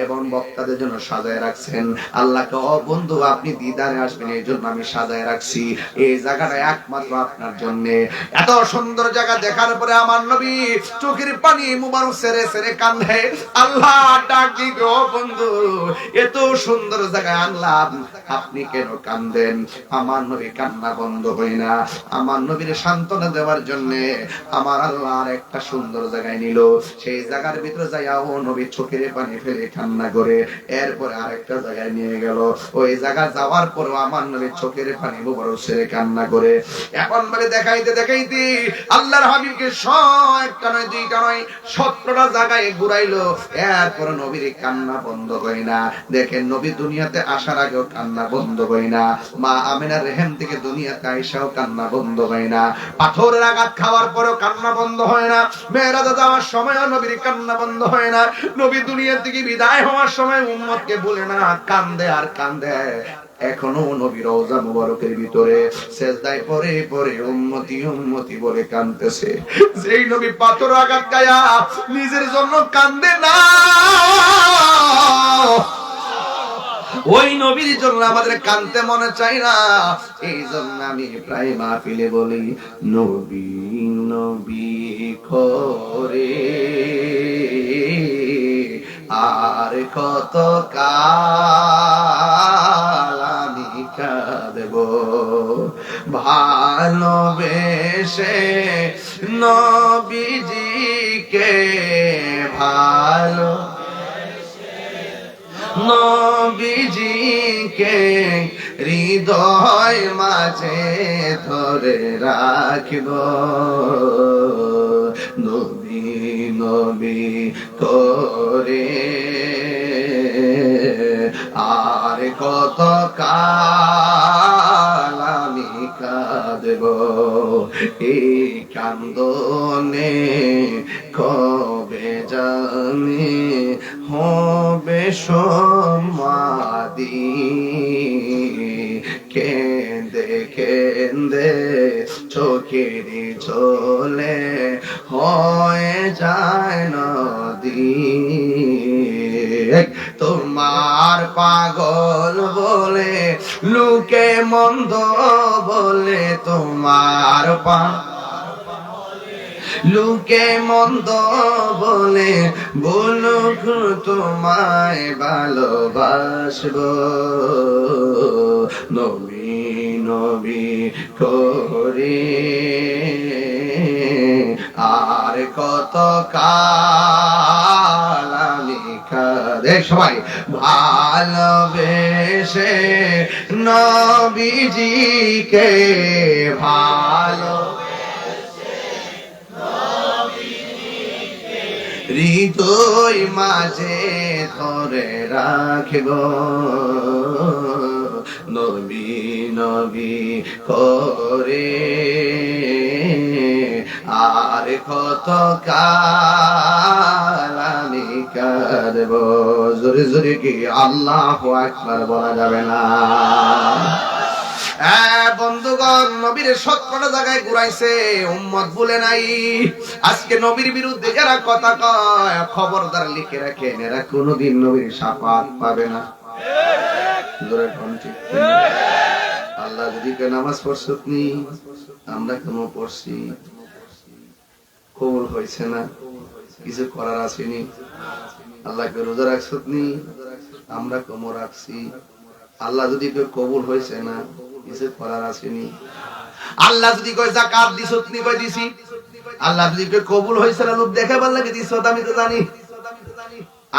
এবং বক্তাদের জন্য সাজায় রাখছেন। আল্লাহকে, ও বন্ধু আপনি দিদারে আসবেন, এই জন্য আমি সাজায় রাখছি, এই জায়গাটা একমাত্র আপনার জন্য। এত সুন্দর জায়গা দেখার পরে আমার নবী চোখের পানি মুবারক সেরে সেরে কান্দে। আল্লাহ ডাক দিবে, ও বন্ধু এত সুন্দর জায়গায় আনলাম, আপনি কেন কান্দেন? আমার নবী কান্না বন্ধ হয় না। আমার নবীর সান্ত্বনা দেওয়ার জন্য আমার আল্লাহ আর একটা সুন্দর জায়গায় নিল, সেই জায়গার ভিতরে যাইয়া ও নবী চোখের পানি ফেলে কান্না করে, এরপরে আরেকটা জায়গায় নিয়ে গেল। ওই জায়গা যাওয়ার পরও আমার নবী চোখের পানি মুবারক সেরে কান্না করে। এখন বলে দেখাইতে দেখাইতে আল্লাহর হাবিবকে একটা নয় দুইটা নয় 17টা জায়গায় ঘুরাইলো, এরপরে নবীর কান্না বন্ধ হয় না। দেখেন, নবী দুনিয়াতে আসার আগেও কান্না বন্ধ হয় না, মা আমিনার রেহেম থেকে দুনিয়াতে আইসাও কান্না বন্ধ হয় না, পাথরের আঘাত খাওয়ার পরেও কান্না বন্ধ হয় না, মেরাজে যাওয়ার সময়ও নবীর কান্না বন্ধ হয় না, নবী দুনিয়া থেকে বিদায় হওয়ার সময় উম্মতকে বলে না, কান্দে আর কান্দে। এখনো নবীর রওজা মুবারকের ভিতরে সেজদায় পড়ে পড়ে উম্মতি উম্মতি বলে কাঁদতেছে। যেই নবী পাথর আঘাত খায়া নিজের জন্য কান্দে না, ওই নবীর জন্য আমাদের কাঁদতে মনে চাই না। এই জন্য আমি প্রায় মাহফিলে বলি, নবী নবী করে আর কত কাল আমি কাঁদব, ভালোবেসে নবীজিকে, ভালো নবীজিকে হৃদয় মাঝে ধরে রাখব, নবী নবী করে আর কত কাল আমি কাঁদব, এই কান্দনে কবে জানি হবে সমাধি কেঁদে কেঁদে চোখের চলে হয়ে যায় নদী তোমার পাগল বলে লোকে মন্দ বলে তোমার লোকে মন্দ বলে বলুক তোমায় ভালোবাসবো নবী নবী করে আর কত কাল আমি কাঁদে সবাই ভালোবেসে নবীজিকে ভালো হৃদয় মাঝে ধরে রাখব নবী নবী করে আর কত কাল আমি কাঁদব জোরে জোরে কি আল্লাহু আকবার বলা যাবে না বন্ধুগণ নবীর 17টা জায়গায় ঘুরাইছে উম্মত ভুলে নাই আজকে নবীর বিরুদ্ধে যারা কথা কয় খবরদার লিখে রাখেন এরা কোনোদিন নবীর শাফাত পাবে না জোরে কোন ঠিক আল্লাহ যদি কে নামাজ পড়ছনি আমরা কেন পড়ছি কবুল হইছে না কিছু করার আসেনি আল্লাহকে রোজা রাখছনি আমরা কম রাখছি আল্লাহ যদি কেউ কবুল হইছে না কিছু করার আসেনি আল্লাহ যদি কয় যাকাত দিছনি কয় দিছি আল্লাহ যদি কেউ কবুল হইছে না লোক দেখাবার লাগে দিছ আমি তো জানি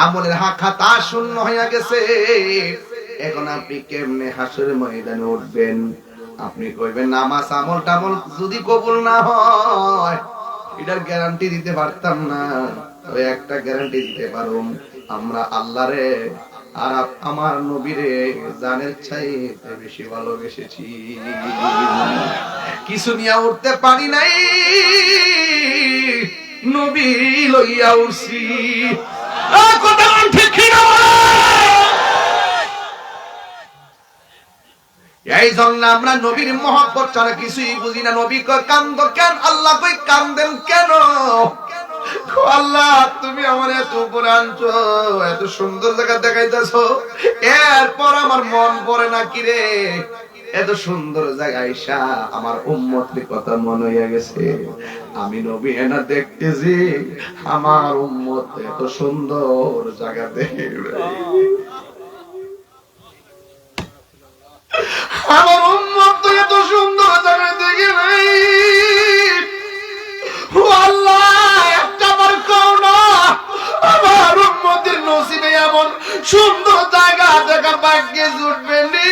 আমলের খাতা শূন্য হয়ে গেছে এখন আপনি কেমনে হাসরের ময়দানে উঠবেন আপনি কইবেন নামাজ আমল টামল যদি কবুল না হয় এটার গ্যারান্টি দিতে পারতাম না তবে একটা গ্যারান্টি দিতে পারুম আমরা আল্লাহরে আর আমার নবীরে জানের চাইতে বেশি ভালোবেসেছি কিছু নিয়ে উঠতে পারি নাই নবী লইয়া উঠছি কথা ঠিক না এই জন্য আমরা নবীর মহব্বত ছাড়া কিছুই বুঝি না নবী কয় কান্দ কেন আল্লাহ কই কান্দেন কেন আল্লাহ তুমি আমার এত উপরে আনছো এত সুন্দর জায়গা দেখাইতেছো এরপর আমার মন পড়ে না কি রে এত সুন্দর জায়গা আইসা আমার উম্মতের কথা মনে হইয়া গেছে আমি নবী এনা দেখতেছি আমার উম্মত এত সুন্দর জায়গা দেখে আমার উম্মত তো এত সুন্দর জায়গা দেখে নাই ও আল্লাহ একটা বার কও না আমার উম্মতের নসিবে এমন সুন্দর জায়গা দেখা ভাগ্যে জুটবে নি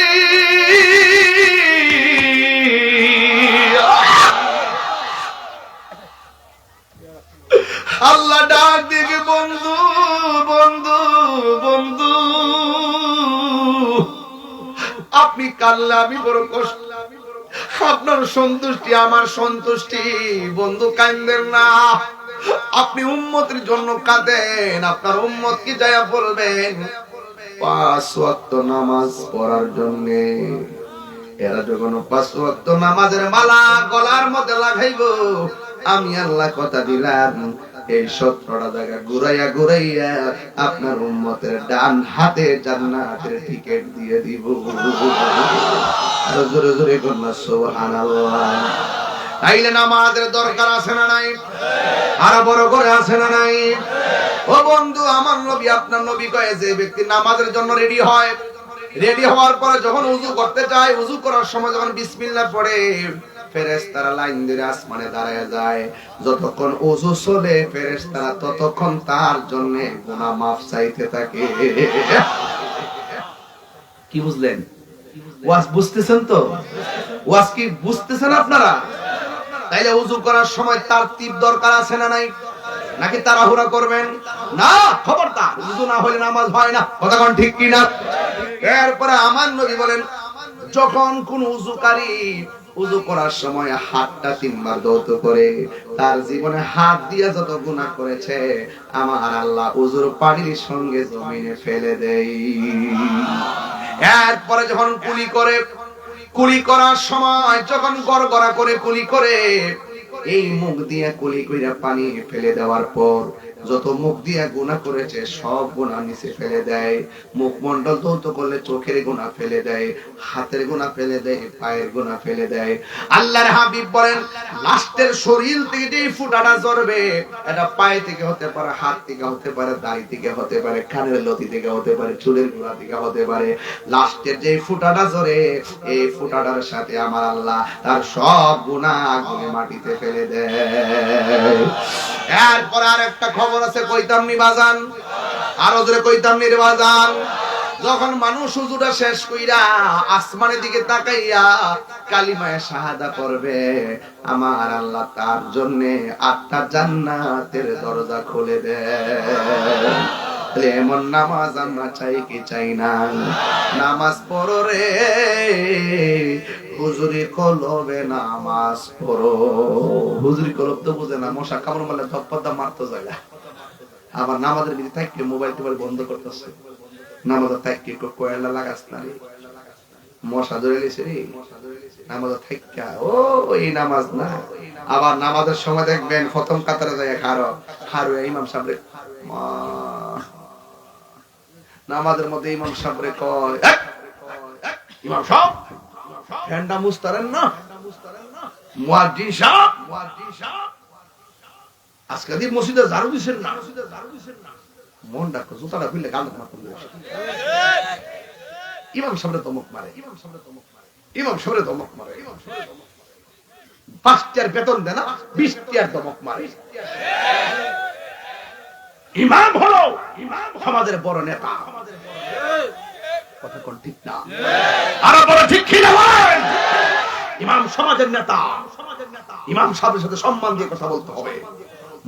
আল্লাহ ডাক দিকে বন্ধু বন্ধু বন্ধু আপনি কাল্লা আমি বড় কষ্ট আপনার সন্তুষ্টি আমার সন্তুষ্টি বন্ধু কাঁদেন না আপনি উম্মতের জন্য কাঁদেন আপনার উম্মত কি যায়া বলবেন 5 ওয়াক্ত নামাজ পড়ার জন্য এরা যখন 5 ওয়াক্ত নামাজের মালা গলার মধ্যে লাগাইব আমি আল্লাহ কথা দিলাম এই 17টা জায়গা ঘুরাইয়া ঘুরাইয়া আপনার উম্মতের ডান হাতে জান্নাতের টিকেট দিয়ে দিব আর জোরে জোরে কন্যা সুবহানাল্লাহ তাইলে নামাজের দরকার আছে না নাই আর বড় করে আছে না নাই ও বন্ধু আমার নবী আপনার নবী কয় যে ব্যক্তি নামাজের জন্য রেডি হয় রেডি হওয়ার পরে যখন ওযু করতে যায় ওযু করার সময় যখন বিসমিল্লাহ পড়ে ফেরেশতারা লাইন ধরে আসমানে দাঁড়ায় যায় যতক্ষণ ওযু চলে ফেরেশতারা ততক্ষণ তার জন্য গুনাহ মাফ চাইতে থাকে কি বুঝলেন ওয়াজ বুঝতেছেন তো ওয়াজ কি বুঝতেছেন আপনারা তাইলে ওযু করার সময় তারতিব দরকার আছে না নাই নাকি তাড়াহুড়া করবেন না খবরদার ওযু না হলে নামাজ হয় না কথা কোন ঠিক কি না এরপরে আমার নবী বলেন যখন কোন ওযুকারী উযু করার সময় হাতটা 3 বার ধৌত করে, তার জীবনে হাত দিয়ে যত গুনাহ করেছে আমার আল্লাহ উযুর পানির সঙ্গে জমিনে ফেলে দেয়। এরপরে যখন কুলি করার সময় যখন গড়গড়া করে কুলি করে, এই মুখ দিয়ে কুলি কইরা পানি ফেলে দেওয়ার পর যত মুখ দিয়ে গুনাহ করেছে সব গুনাহ নিচে ফেলে দেয়। মুখমণ্ডল ধৌত করলে চোখের গুনাহ ফেলে দেয়, হাতের গুনাহ ফেলে দেয়, পায়ের গুনাহ ফেলে দেয়। আল্লাহর হাবিব বলেন লাস্টের শরীর থেকে যে ফুটাটা ঝরবে, এটা পায়ে থেকে হতে পারে, হাত থেকে হতে পারে, দাড়ি থেকে হতে পারে, কানের লতি থেকে হতে পারে, চুলের গোড়া থেকে হতে পারে। লাস্টের যে ফুটাটা ঝরে, এই ফুটাটার সাথে আমার আল্লাহ তার সব গুনাহ গুনে মাটিতে ফেলে দেয়। এরপর আর একটা খবর আছে, কইতাম নি বাজান, আরো জোরে কইতাম নি রে বাজান। যখন মানুষ উযুটা শেষ কইরা আসমানের দিকে তাকাইয়া কালিমায়ে শাহাদা করবে, আমার আল্লাহ তার জন্য 8টা জান্নাতের দরজা খুলে দেয়। এমন নামাজ আমরা চাই কি চাই না? নামাজ পড়ো রে হুজুরি কলবে, নামাজ পড়ো। হুজুরি কলব তো বুঝে না, মশা কামড় মারলে ধপ্পা মারতে যায় না। আবার নামাজের ভিতরে থাকলে মোবাইল টোবাইল বন্ধ করতেছে, নামাজের থাকলে কয়লা লাগাস না রে, মশা ধরে গেছে রে নামাজের থাকা। ও এই নামাজ না। আবার নামাজের সময় দেখবেন প্রথম কাতারে যায় খারো ইমাম সাহেব নামাজের মধ্যে ইমাম সাহেবরে কয়, ইমাম সাহেব ফ্যানটা মুস্তারেন না, মুয়াজ্জিন সাহেব আজকে দিন মসজিদে ঝাড়ু দিছেন না। মন ডাকো জুতাটা খুললে গাল মারতে ইমাম সাহেবরে ধমক মারে, ইমাম সাহেবরে ধমক মারে। 5 টাকার বেতন দেয় না, 20 টাকার ধমক মারে। ইমাম হলো সমাজের বড় নেতা, কথা কোন ঠিক না? আরো বড় ঠিক কি না? ইমাম সমাজের নেতা, ইমাম সাহেবের সাথে সম্মান দিয়ে কথা বলতে হবে,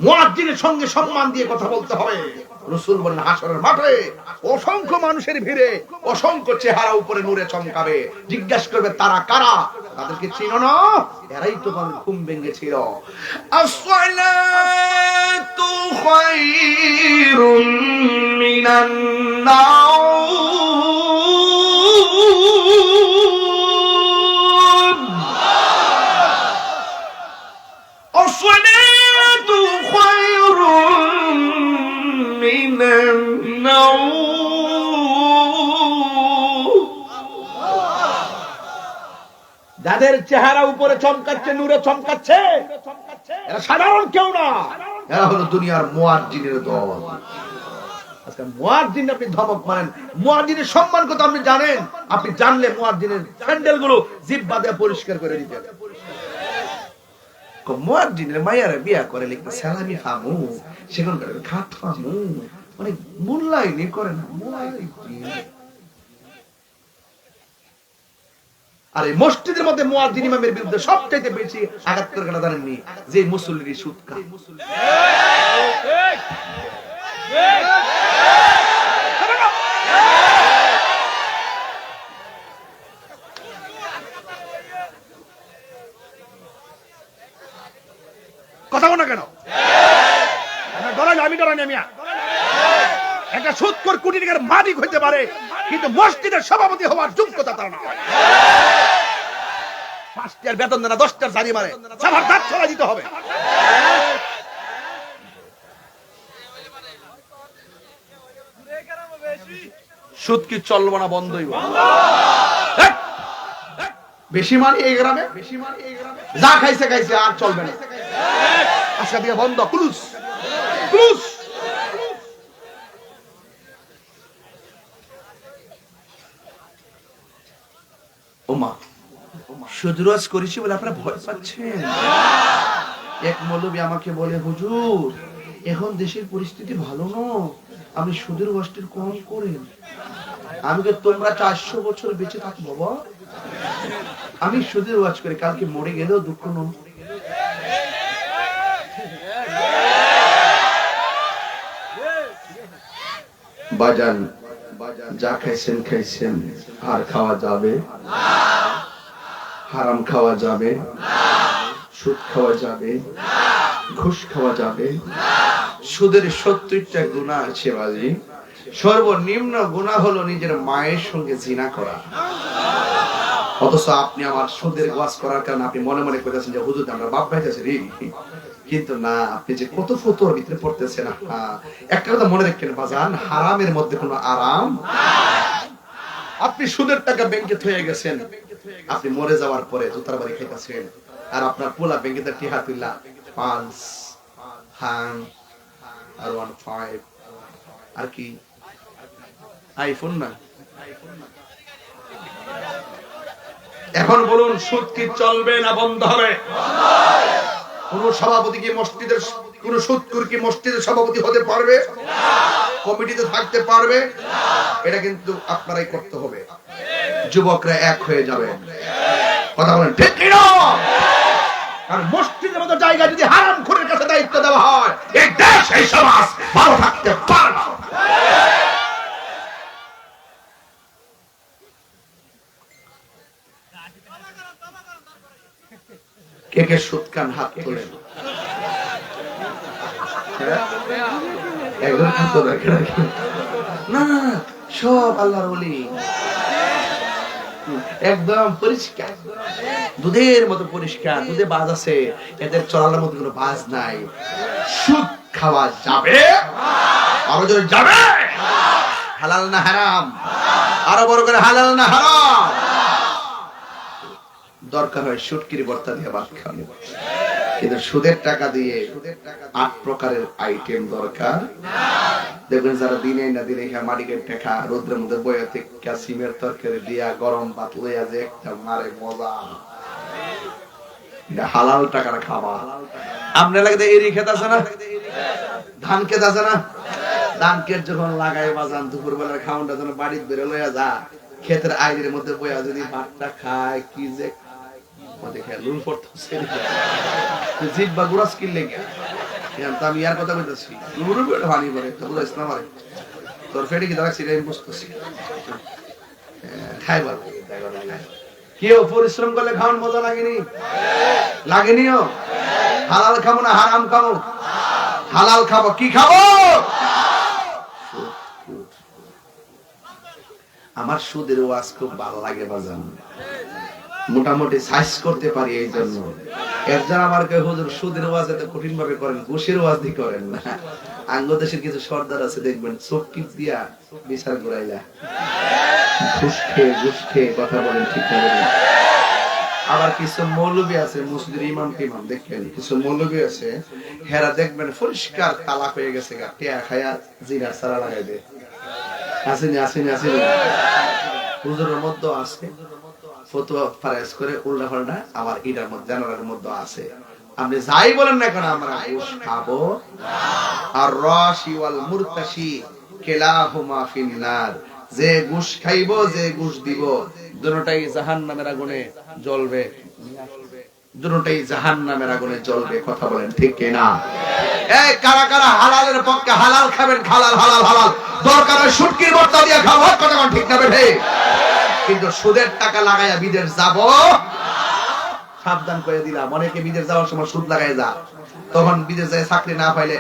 মুয়াজ্জিনের সঙ্গে সম্মান দিয়ে কথা বলতে হবে। রাসূল বলেন হাসরের মাঠে অসংখ্য মানুষের ভিড়ে অসংখ্য চেহারা উপরে নূরে চমকাবে, জিজ্ঞাসা করবে তারা কারা? তাদেরকে চিনো না? এরাই তো তোমার ঘুম ভেঙেছিল। আসসালাতু খায়রুম মিনান নাওম, আসসালাতু খায়রুম মিনান নাওম। যাদের চেহারা উপরে চমকাচ্ছে, নূরে চমকাচ্ছে, এরা সাধারণ কেউ না, এরা হলো দুনিয়ার মুয়াজ্জিনের দল। আজকে মুয়াজ্জিন আপনি ধমক মারেন, মুয়াজ্জিনের সম্মান কথা আপনি জানেন? আপনি জানলে মুয়াজ্জিনের স্যান্ডেল গুলো জিহ্বা দিয়ে পরিষ্কার করে দিতেন। মুয়াজ্জিনের মাইয়ারে বিয়া করে লিখতে সালামি ফামু, সেখানকার খাত ফামু, মানে মূল্যায়নই করে না মুয়াজ্জিন। আর এই মসজিদের মধ্যে মুয়াজ্জিন ইমামের বিরুদ্ধে সবচাইতে বেশি আঘাত করে কেন জানেননি? যে মুসল্লির সুদ খায়। কথা বলো না কেন? আমি ডরাই না মিয়া। একটা সুদখোর কোটি টাকার মালিক হইতে পারে, কিন্তু মসজিদের সভাপতি হওয়ার যোগ্যতা তার না। 5 টাকার বেতন দেয় না, 10 টাকার জারি মারে, সবার দাঁত ছড়া দিতে হবে। সুদ কি চলবো না, বন্ধ হইব? বেশি মানি এই গ্রামে, যা খাইছে খাইছে, আর চলবে না। আজকে দিয়ে বন্ধ, ক্লুজ ক্লুজ। ওমা সুদরজ করেছি বলে আপনারা ভয় পাচ্ছেন? এক মৌলবী আমাকে বলে, হুজুর এখন দেশের পরিস্থিতি ভালো না, আপনি সুদের ওয়াজটা কম করেন। আমি কে তোমরা 400 বছর বেঁচে থাকো বাবা, আমি সুদের ওয়াজ করে কালকে মরে গেলেও দুঃখ নয়। বাজান যা খাইছেন খাইছেন, আর খাওয়া যাবে? হারাম খাওয়া যাবে, সুদ খাওয়া যাবে, ঘুষ খাওয়া যাবে। সুদের 70টা গুনাহ আছে বাজি। সর্বনিম্ন গুনাহ হলো নিজের মায়ের সঙ্গে জিনা করা। অথচ আপনি আমার সুদের ওয়াজ করার কারণে আপনি মনে মনে কইতেছেন যে হুজুর আমরা বাপ ভাইতেছি রে, কিন্তু না, আপনি যে কত ফতোয়ার ভিতরে পড়তেছেন। একটা কথা মনে রাখেন বাজান, হারামের মধ্যে কোনো আরাম। আপনি সুদের টাকা ব্যাংকে থয়ে গেছেন, আপনি মরে যাওয়ার পরে জুতার বাড়ি খাইতেছেন, আর আপনার পোলা ব্যাংকে তার টিহা তুইলা 5 হান আর 1.5 আর কি আইফোন না। এখন বলুন, সুদ কি চলবে না বন্ধ হবে? কোন সভাপতি কি মসজিদের, কোন সুদখোর কি মসজিদের সভাপতি হতে পারবে? কমিটিতে থাকতে পারবে? এটা কিন্তু আপনারাই করতে হবে। যুবকরা এক হয়ে যাবেন, কথা বলেন ঠিক কি না? কারণ মসজিদের মতো জায়গা যদি হারামখোরের কাছে দায়িত্ব দেওয়া হয়, এই দেশ এই সমাজ ভালো থাকতে পারে না। কে কে সুদ খান হাত তোলেন। একদম হাত রাখে রাখে না, সব আল্লাহর ওলি, একদম পরিষ্কার, দুধের মতো পরিষ্কার। দুধে বাজ আছে, এদের চলার মতো কোনো বাজ নাই। সুদ খাওয়া যাবে, আরো জোরে যাবে। হালাল না হারাম? আরো বড় করে হালাল না হারাম? দরকার হয় শুটকির ভর্তা দিয়ে ভাত খাওয়ানো, কিন্তু সুদের টাকা দিয়ে 8 প্রকারের আইটেম দরকার। দেখবেন যারা দিনে না দিনে মাটিকে টেকা রোদ্রের মধ্যে বয়াতে সিমের তরকারি দিয়া গরম ভাত লইয়া যে একটা মারে মজা, হালাল টাকার খাবার। আমরা লাগে এরি খেত আছে না, ধান খেত আছে না, ধান খেত যখন লাগাই বাজান দুপুর বেলার খাওয়ানটা যখন বাড়িতে বেরো লইয়া যা, ক্ষেতের আইনের মধ্যে বইয়া যদি ভাতটা খায়, কি যে দেখে লুল পড়তেছে জিব্বা গুড়াস কিনলে গিয়া। আমি আর কথা বলতেছি, পানি পরে তো বুঝাইছ না মারে তোর ফেটে কি দাঁড়াচ্ছি আমি বুঝতেছি। খাইবার কেউ পরিশ্রম করলে খাওয়ান মজা লাগেনি? লাগেনিও? হালাল খাবো না হারাম খাবো? হালাল খাবো। কি খাবো? আমার সুদের ওয়াজ খুব ভালো লাগে বাজান, মোটামুটি সাইজ করতে পারি। এই জন্য একজন আমার কয় হুজুর সুদের ওয়াজ এত কঠিন ভাবে করেন, ঘুষের ওয়াজ দিয়ে করেন না। আঙ্গদেশের কিছু সর্দার আছে দেখবেন চোখ টিপ দিয়া বিচার ঘুরাইলা, ঘুষ খেয়ে কথা বলেন, ঠিক না বলেন? আবার কিছু মৌলবী আছে, মসজিদের ইমাম টিমাম দেখবেন, কিছু মৌলবী আছে হেরা দেখবেন পরিষ্কার তালাক হয়ে গেছে, টিয়া খায়া জিরা সারা লাগাই দেয়। আসেনি আসেনি আসেনি, হুজুরের মধ্যে আছে ফতোয়া ফারেজ করে উল্টা পাল্টা, আবার এটার মধ্যে জানার মধ্যে আছে। আপনি যাই বলেন না কেন, আমরা ঘুষ খাবো। আর রাশি ওয়াল মুরতাশি কিলাহুমা ফিন্নার, যে ঘুষ খাইবো যে ঘুষ দিব দুটোটাই জাহান্নামের আগুনে জ্বলবে, দুটোটাই জাহান্নামের আগুনে জ্বলবে। কথা বলেন ঠিক কি না? এই কারা কারা হালালের পক্ষে? হালাল খাবেন, হালাল হালাল হালাল, দরকার হয় শুটকির ভর্তা দিয়ে খাবো, কথা বলেন ঠিক না বেঠে? কিন্তু সুদের টাকা লাগাইয়া বিদেশ যাব, সাবধান করে দিলাম। অনেকে বিদেশ যাওয়ার সময় সুদ লাগাই যা, তখন বিদেশ যায় চাকরি না পাইলে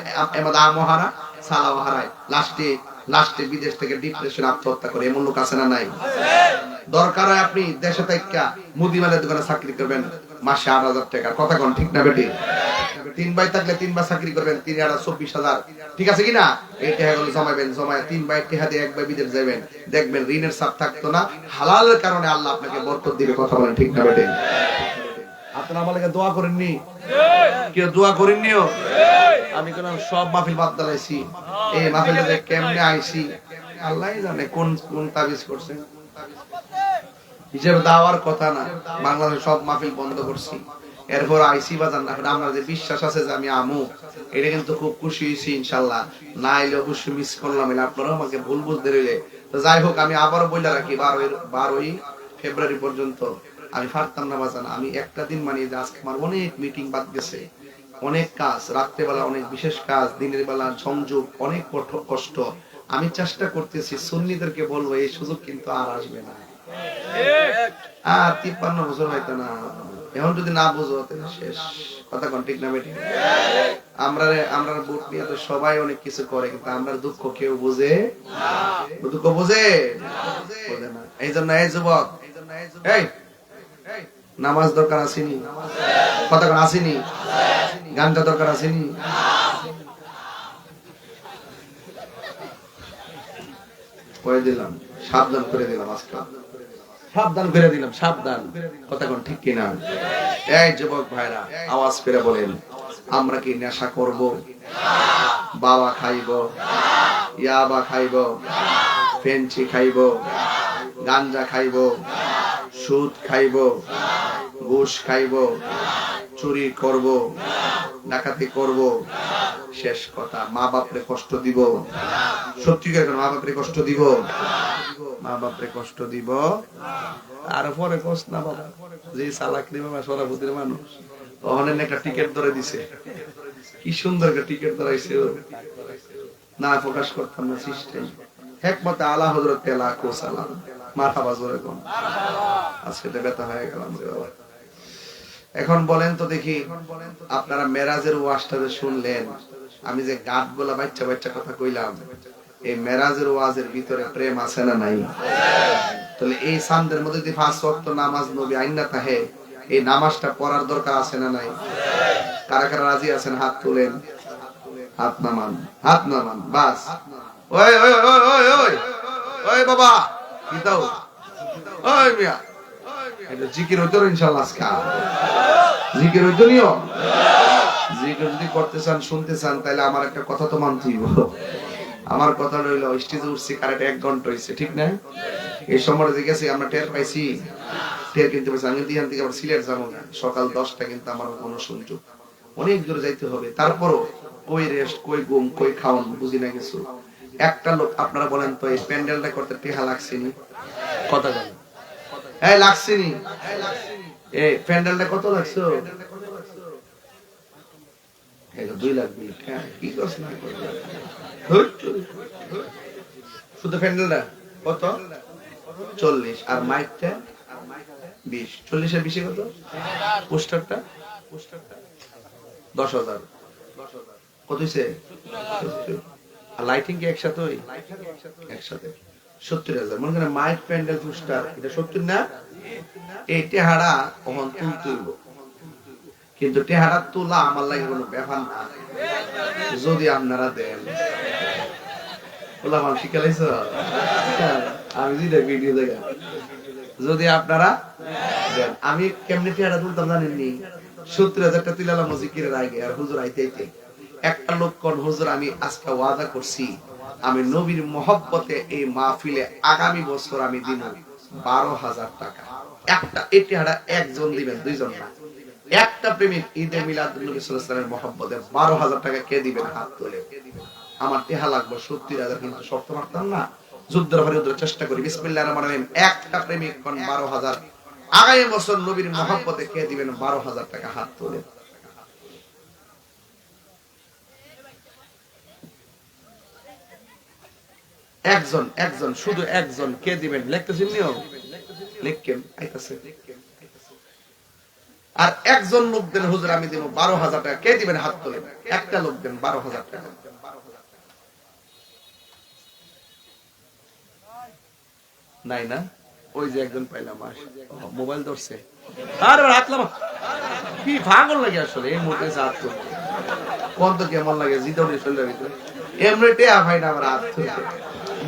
আমও হারা সালাও হারায়, লাস্টে বিদেশ থেকে ডিপ্রেশন আত্মহত্যা করে। এমন লোক আছে না নাই? দরকার হয় আপনি দেশে থেকে মুদিমালের দোকানে চাকরি করবেন, মাসে 8,000 টাকা, কথা কোন ঠিক না বেটি? 3 ভাই থাকলে 3 বার চাকরি করবেন, 3 আর 24,000, ঠিক আছে কিনা? এই টাকাগুলো জমাবেন, জমায় 3 ভাই টাকা দিয়ে 1 ভাই বিদেশ যাবেন, দেখবেন ঋণের চাপ থাকতো না। হালালের কারণে আল্লাহ আপনাকে বরকত দিবে, কথা বলেন ঠিক না বেটি? আপনারা আমার লাগে দোয়া করেননি? কেউ দোয়া করেননিও? আমি কোন সব মাহফিল বাদ দালাইছি, এই মাহফিলে কেমনে আইছি আল্লাহই জানে, কোন কোন তাবিজ করছে। হিসেবে দাওয়ার কথা না, বাংলাদেশ সব মাহফিল বন্ধ করছি, এরপর আইসি বাজান না। আমার যে বিশ্বাস আছে যে আমি আমু, এটা কিন্তু খুব খুশি হয়েছি ইনশাল্লাহ। না এলে অবশ্যই মিস করলাম, আপনারা আমাকে ভুল বুঝতে রইলে। তো যাই হোক, আমি আবারও বলে রাখি, 12ই ফেব্রুয়ারি পর্যন্ত আমি পারতাম না বাজান। আমি একটা দিন মানিয়ে যে আজকে আমার অনেক মিটিং বাদ গেছে, অনেক কাজ, রাত্রেবেলা অনেক বিশেষ কাজ, দিনের বেলা সংযোগ, অনেক কষ্ট। আমি চেষ্টা করতেছি সুন্নিদেরকে বলবো এই সুযোগ কিন্তু আর আসবে না। আর 53 বছর হয়তো না, এখন যদি না বুঝো তাহলে শেষ। কথা কোন ঠিক না বেঠিক? আমরা বুট নিয়ে তো সবাই অনেক কিছু করে, কিন্তু আমরা দুঃখ কেউ বুঝে না। দুঃখ বুঝে না। এই জন্য এই যুবক, এই নামাজ দরকার আসেনি, কথা কোন আসেনি, গানটা দরকার আসেনি। করে দিলাম, সাবধান করে দিলাম, আজকে সাবধান করে দিলাম, সাবধান। কথা কোন ঠিক কিনা? এই যুবক ভাইরা আওয়াজ করে বলেন, আমরা কি নেশা করব? বাবা খাইব, ইয়াবা খাইব, ফেঞ্চি খাইব, গাঞ্জা খাইব, সুদ খাইব, ঘুষ খাইব, চুরি করব, ডাকাতি করব, শেষ কথা মা বাপরে কষ্ট দিব। সত্যি করে মা বাপরে কষ্ট দিব, মা বাপরে কষ্ট দিব। আর পরে কষ্ট না বাবা, যে চালাক রে বাবা, সরাফুতির মানুষ ওখানে একটা টিকিট ধরে দিছে, কি সুন্দর একটা টিকিট ধরাইছে, না প্রকাশ করতাম না সিস্টেম। হেকমতে আলা হযরত লাখো সালাম, মারহাবা জোরে কোন। আজকে তো ব্যথা হয়ে গেলাম রে বাবা। এখন বলেন তো দেখি, আপনারা মেরাজের ওয়াজটা যে শুনলেন, আমি যে গাঁটগুলা বাচ্চা বাচ্চা কথা কইলাম, এই মেরাজের ওয়াজের ভিতরে প্রেম আছে না নাই? তাহলে এই সান্দের মধ্যে যদি 5 ওয়াক্ত নামাজ নবী আইনা তাহে, এই নামাজটা পড়ার দরকার আছে না নাই? কারা কারা রাজি আছেন হাত তুলেন, হাত নামান, হাত নামান, বাস। ওই ওই ওই ওই ওই ওই বাবা কি দাও, ওই মিয়া এটা জিকির হইতো ইনশাআল্লাহ। আজকে জিকির হইতো নিও, জিকির যদি করতে চান, শুনতে চান, তাহলে আমার একটা কথা তো মানতেই হবে। আমার কথা রইল, স্টেজে উঠছি কারেক্ট 1 ঘন্টা হইছে, ঠিক না? এই সময় যে গেছি আমরা টের পাইছি, টের কিনতে পাইছি। আমি দিহান থেকে আবার সিলেট যাবো না, সকাল 10টা, কিন্তু আমার কোনো সুযোগ, অনেক দূরে যাইতে হবে। তারপরও কই রেস্ট, কই ঘুম, কই খাওন, বুঝি না কিছু। একটা লোক, আপনারা বলেন তো, এই প্যান্ডেলটা করতে টেহা লাগছেনি? কথা বলেন, এই লাগছেনি? এই প্যান্ডেলটা কত লাগছে? 2 লাখ। কি করছ না? শুধু প্যান্ডেলটা কত? 40। আর মাইকটা 20। 40 এর বেশি কত? পোস্টারটা 10,000। কত হইছে? 70। আর লাইটিং কি একসাথে? একসাথে 70,000। মনে করেন মাইক, প্যান্ডেল, পোস্টার, এটা 70 না? এই টেহারা কখন তুলব, কিন্তু টেহারা তোলা আমার লাগে কোনো ব্যাপার না, যদি আপনারা দেন। ওলাম শিখালাইছ, আমি যদি ভিডিও দেখা, যদি আপনারা দেন। আমি কেমনে টেহারা তুলতাম জানেননি? 70,000 টাকা তুলালাম জিকিরের আগে, আর হুজুর আইতে আইতে একটা লোক কোন, হুজুর আমি আজকে ওয়াদা করছি, আমি নবীর মহব্বতে এই মাহফিলে আগামী বছর আমি দিব 12,000 টাকা। একটা টেহারা একজন দিবেন, 2 জন না। একটা প্রেমিক ঈদে মিলাদুন নবী সাল্লাল্লাহু আলাইহি ওয়াসাল্লামের মহব্বতে 12,000 টাকা কে দিবেন? হাত তোলে। আমার টেহা লাগবে 70,000, কিন্তু শর্ত মারতাম না, যুদ্ধের পরে চেষ্টা করি। বিসমিল্লাহির রহমানির রহিম। একটা প্রেমিক কোন 12,000, আগামী বছর নবীর মহব্বতে কে দিবেন 12,000 টাকা? হাত তোলে। একজন, একজন, শুধু একজন, কে দিবেন? লিখতেছেন নিও, লিখেন, আইতাছে। আর একজন লোক দেন, হুজুর আমি দেব 12,000 টাকা, কে দিবেন? হাত তোলেন। একটা লোক দেন 12,000 টাকা। নাই না? ওই যে একজন পাইলাম, মোবাইল ধরছে, আর রাখলাম। কি পাগল লাগে আসলে এই মুহূর্তে হাত তুলতে, কোন তো কেমন লাগে জিদৌড়ি শরীরের ভিতরে, এমনিতে আফাই না আমার হাত তুলতে,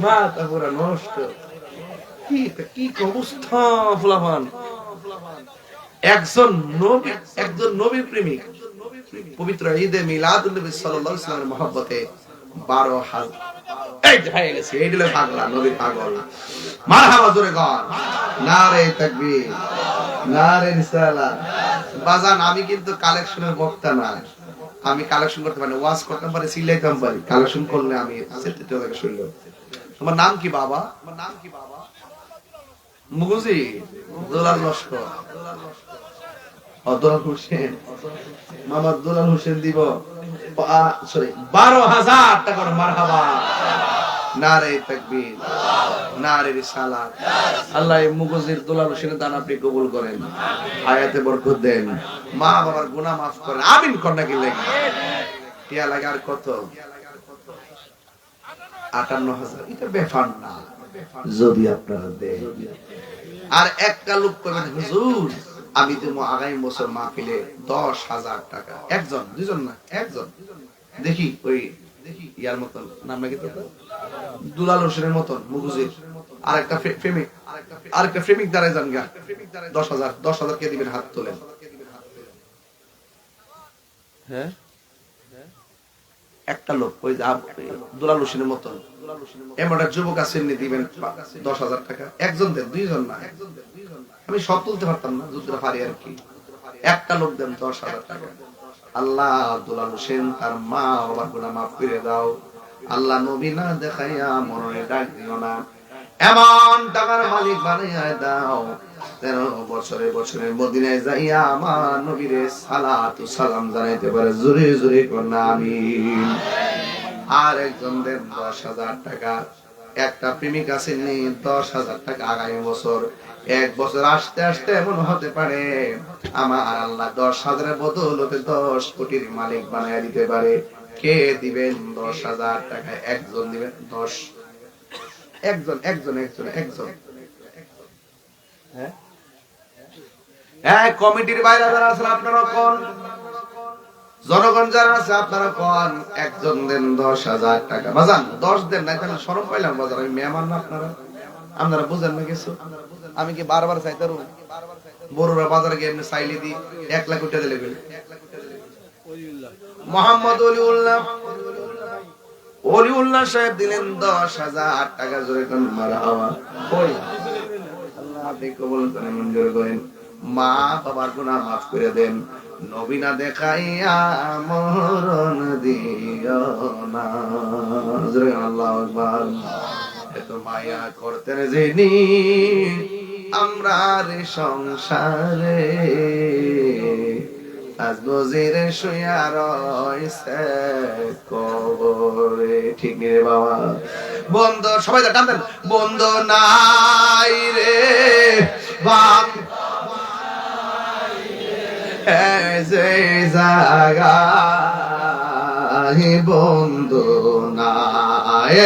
মাথা পুরো নষ্ট। কি অবস্থা ফুলাফান। একজন নবী, একজন নবী প্রেমিক, পবিত্র ঈদে মিলাদুন নবী সাল্লাল্লাহু আলাইহি ওয়াসাল্লামের মহব্বতে 12,000। এই হয়ে গেছে, এই দিলে পাগলা, নবী পাগল। মারহাবা জোরে গান, নারে তাকবীর, নারে রিসালাত। বাজান আমি কিন্তু কালেকশনের বক্তা না, আমি কালেকশন করতে পারি, ওয়াজ করতে পারি, সিলাইতাম পারি। কালেকশন করলে আমি সেটা লাগে শুনল। তোমার নাম কি বাবা? আমার নাম কি বাবা? মুগুজি দুলাল লস্কর, দুলাল হোসেন, মোহাম্মদ দুলাল হোসেন দিব 12,000 টাকা। মারহাবা। নারে তাকবীর, নারে রিসালাত। আল্লাহ এই মুগজির দুলাল হোসেনের দান আপনি কবুল করেন, হায়াতে বরকত দেন, মা বাবার গুনাহ মাফ করেন। আমিন কর নাকি লাগে টিয়া লাগে আর কত? 58,000। এটা ব্যাপার না যদি আপনারা দেন। আর একটা লোক কইবেন হুজুর আমি দেবো আগামী বছর মাহফিলে 10,000 টাকা। একজন, দুইজন না, একজন। দেখি ওই ইয়ার মতন নাম নাকি তো দুলাল হোসেনের মতন মুগুজির আরেকটা প্রেমিক দাঁড়ায় যান গা। 10,000 কে দিবেন? হাত তোলেন। হ্যাঁ, একটা লোক ওই দুলাল হোসেনের মতন এমন একটা যুবক আছেন, দিবেন 10,000 টাকা। একজন দেন, দুইজন না। আমি সব তুলতে পারতাম না, যতটা পারি আর কি। একটা লোক দেন 10,000 টাকা। আল্লাহ দুলাল হোসেন তার মা বাবার গুনাহ মাফ করে দাও। আল্লাহ নবী না দেখাইয়া মরণে ডাক দিও না, এমন টাকার মালিক বানাইয়া দাও যেন বছরে বছরে মদিনায় যাইয়া আমার নবীরে সালাত ও সালাম জানাইতে পারে। জোরে জোরে কোন আমিন। আর একজন দেন 10,000 টাকা। একটা প্রেমিক আছেন, 10,000 টাকা। আগামী বছর, এক বছর আসতে আসতে এমন হতে পারে আমার আল্লাহ 10,000-এর বদৌলতে 10 কোটির মালিক বানায় দিতে পারে। কে দিবেন 10,000 টাকা? একজন দিবেন। 10 একজন একজন একজন একজন। হ্যাঁ, কমিটির বাইরে যারা আছেন আপনারা কোন, জনগণ যারা আছে আপনারা কোন, একজন দেন 10,000 টাকা। বাজান 10 দেন না, তাহলে শরম পাইলাম বাজার। আমি মেহমান না আপনারা, আপনারা বুঝেন না কিছু। আমি কি বারবার চাইতারু? বড়রা বাজারে গিয়ে এমনি চাইলে দি 1 লাখ উঠে দিলে বলে মোহাম্মদ ওলিউল্লাহ সাহেব দিলেন 10,000 টাকা। জোরে কোন মারহাবা। কই আল্লাহ আপনি কবুল করেন, মঞ্জুর করেন। মা বাবার গুনাহ মাফ করে দেন। নবী না দেখাইয়া মরণ দিও না। জোরে আল্লাহু আকবার। এত মায়া করতেন যিনি আমরা রে সংসারে, আজ নজিরে শুইয়া রইছে কবরে। ঠিক রে বাবা? বন্ধ সবাই টান দেন। বন্ধ নাই রে বাপ যে জায়গা বন্ধু নাই,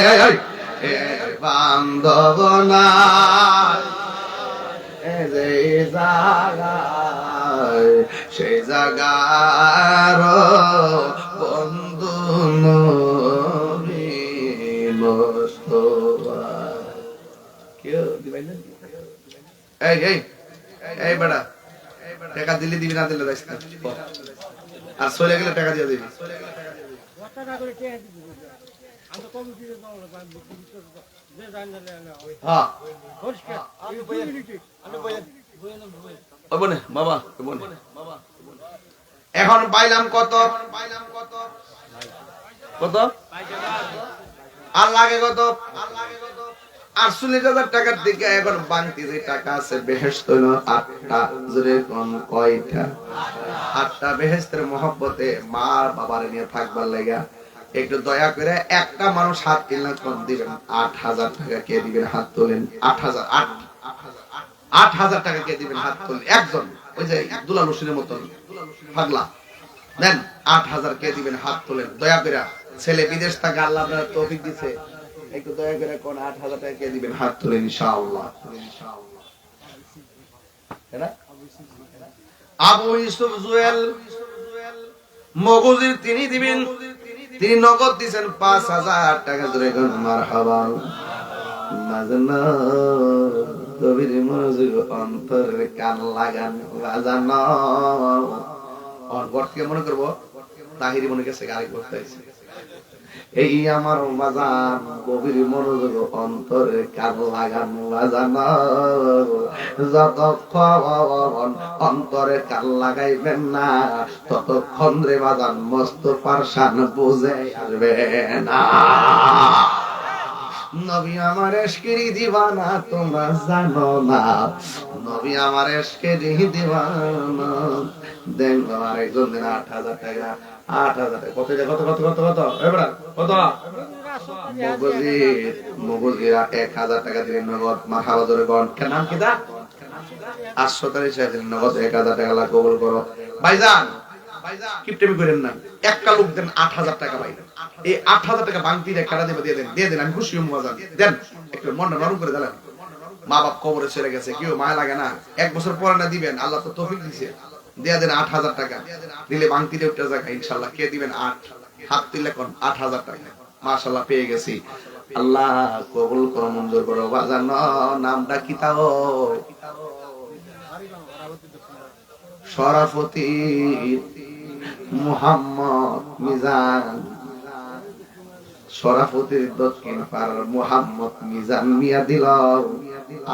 বান্ধব নাই যে জায়গায়, সেই জায়গার বন্ধু নবী মুস্তাফা। কেউ দিবেন না? এই এই এই বেটা, টাকা দিলে দিবি, না দিলে যাইস না। আর চলে গেলে টাকা দিয়ে দিবি। এখন পাইলাম কত? কত? আর লাগে কত? 48,000 টাকার দিকে এখন বাংতি যে টাকা আছে বেহেশত হইল 8টা। জোরে কোন কয়টা? 8টা। বেহেশতের মহব্বতে মা বাবার নিয়ে থাকবার লাগা একটু দয়া করে একটা মানুষ হাত তুললে কোন দিবেন? 8,000 টাকা কে দিবেন? হাত তোলেন। 8,000 টাকা কে দিবেন? হাত তোলেন। একজন ওই যে দুলাল হোসেনের মতন পাগলা দেন। 8,000 কে দিবেন? হাত তোলেন। দয়া করে, ছেলে বিদেশ থেকে আল্লাহ আপনার তৌফিক দিয়েছে, একটু দয়া করে কোন 8,000 টাকা কে দিবেন? হাত তোলেন ইনশাআল্লাহ। আবু ইউসুফ জুয়েল মগজির তিনি দিবেন। তিনি নগদ দিবেন 5,000 টাকা। জোরে কোন মারহাবা। নাজনা গভীর মনোযোগ অন্তরে কান লাগান বাজানো। আর বর্তকে মনে করব তাহিরি মনে কাছে গালি করতে আইছে। এই আমার বাজান গভীর মনোযোগ অন্তরে কান লাগান বাজানো। যতক্ষণ অন্তরে কান লাগাইবেন না ততক্ষণ রে বাজান মস্ত পারশান বুঝে আসবে না। নবী আমার এশকেরি দিওয়ানা তোমরা জানো না। নবী আমার এশকেরি দিওয়ানা। দেন আমার একজন দিন 8,000 টাকা। 8,000 টাকা কত কত কত কত কত? এবার কত? মগজির 1000 টাকা দিলেন নগদ, মাথাবা ধরে গন কেন নাম কি দা 840 টাকা দিলেন নগদ, 1000 টাকা লা কবুল করো ভাইজান। কিপটেমি করেন না, একটা লোক দেন 8000 টাকা পাইলেন, এই 8000 টাকা বাংতি রে কাটা দেব, দিয়ে দেন, আমি খুশি হব বাজান, দেন একটু মনটা নরম করে দিলেন। মা বাপ কবরে চলে গেছে, কেউ মায়া লাগে না, 1 বছর পরে না দিবেন, আল্লাহ তো তৌফিক দিয়েছে, দিয়ে দেন 8000 টাকা দিলে বাংতিতে উঠে যাবে ইনশাআল্লাহ। কে দিবেন 8, হাত তুলে কোন 8000 টাকা, মাশাআল্লাহ পেয়ে গেছি। আল্লাহ কবুল করো, মঞ্জুর করো বাজান। নামটা কি তাও? শরাফতি মুহাম্মদ মিজান, শরাফতির দক্ষিণ পাড়ার মুহাম্মদ মিজান মিয়া দিল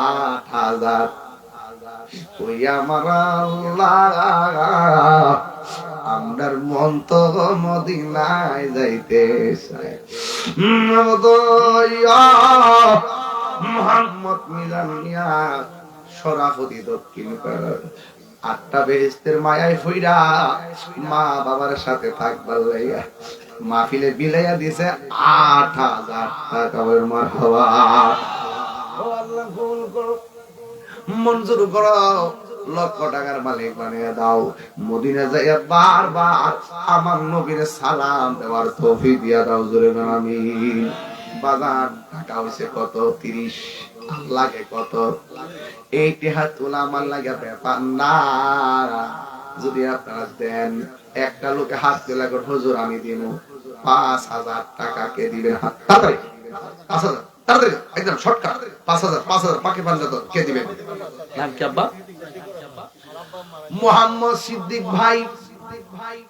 8000। ওই আমার আল্লাহ, আমরার মন তো মদিনায় যাইতে চায়, মুহাম্মদ মিজান মিয়া শরাফতি দক্ষিণ পাড়ার 8টা বেহেশতের মায়ায় ফইরা মা বাবার সাথে থাকবার লাইয়া মাহফিলে বিলাইয়া দিয়েছে 8000 টাকা। মারহাবা। ও আল্লাহ কবুল করো, মঞ্জুর করো, লক্ষ টাকার মালিক বানিয়ে দাও। মদিনা যাইয়া বারবার আমার নবীর সালাম দেওয়ার তৌফিক দিয়া দাও, জোরে বলেন আমিন। বাজার টাকা হইছে কত? 30। লাগে কত? এইটি হাত তোলা আমার লাগে ব্যাপার না, যদি আপনারা দেন। একটা লোকে হাত তোলা করে হুজুর আমি দিব 5000 টাকা। কে দিবেন? হাত তাড়াতাড়ি 5000, তাড়াতাড়ি একদম শর্টকাট 5000 পাকে পাঞ্জাত। কে দিবেন? নাম কি আব্বা? মোহাম্মদ সিদ্দিক ভাই,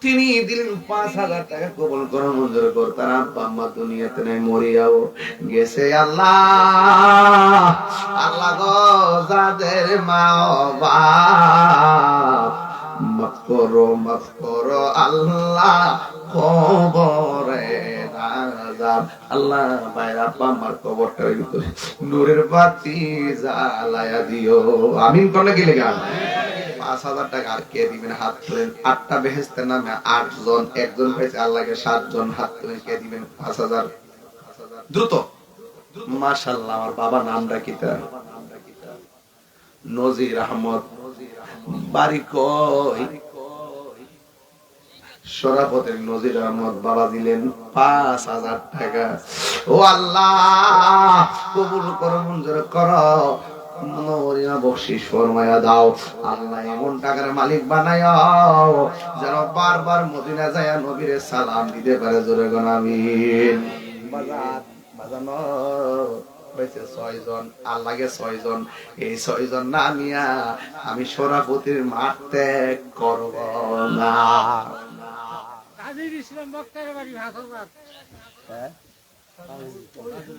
তিনি দিলেন 5000 টাকা। কবুল করো, মঞ্জুর করো। তার আব্বা আম্মা দুনিয়াতে নাই, মরে যাও গেছে। আল্লাহ আল্লাহ গো, যাদের মা বাপ মাফ করো আল্লাহ, কবরে আযাব। আল্লাহ ভাইরা আব্বা আম্মার কবরটার ভিতরে নূরের বাতি জ্বালায়া দিও, আমিন। কোন গেলে গান 5000 টাকা। আর কে দিবেন? হাত তোলেন। 8টা বেহেশতের নামে 8 জন, একজন পাইছে আল্লাহকে 7 জন। হাত তোলেন, কে দিবেন? 5000 দ্রুত। মাশাআল্লাহ। আমার বাবার নামটা কি? তার নজির আহমদ। বাড়ি কই? শরাফতের নজির আহমদ বাবা দিলেন 5000 টাকা। ও আল্লাহ কবুল করো, মঞ্জুর করো, মরিয়া বকশিশ ফরমায়া দাও। আল্লাহ এমন টাকার মালিক বানায়ও যেন বারবার মদিনা যায় নবীর সালাম দিতে পারে, জোরে গণ আমিন। বাজানো হয়েছে 6 জন, আল্লাহকে 6 জন। এই 6 জন না নিয়া আমি শরাফতির মাঠ ত্যাগ করব না।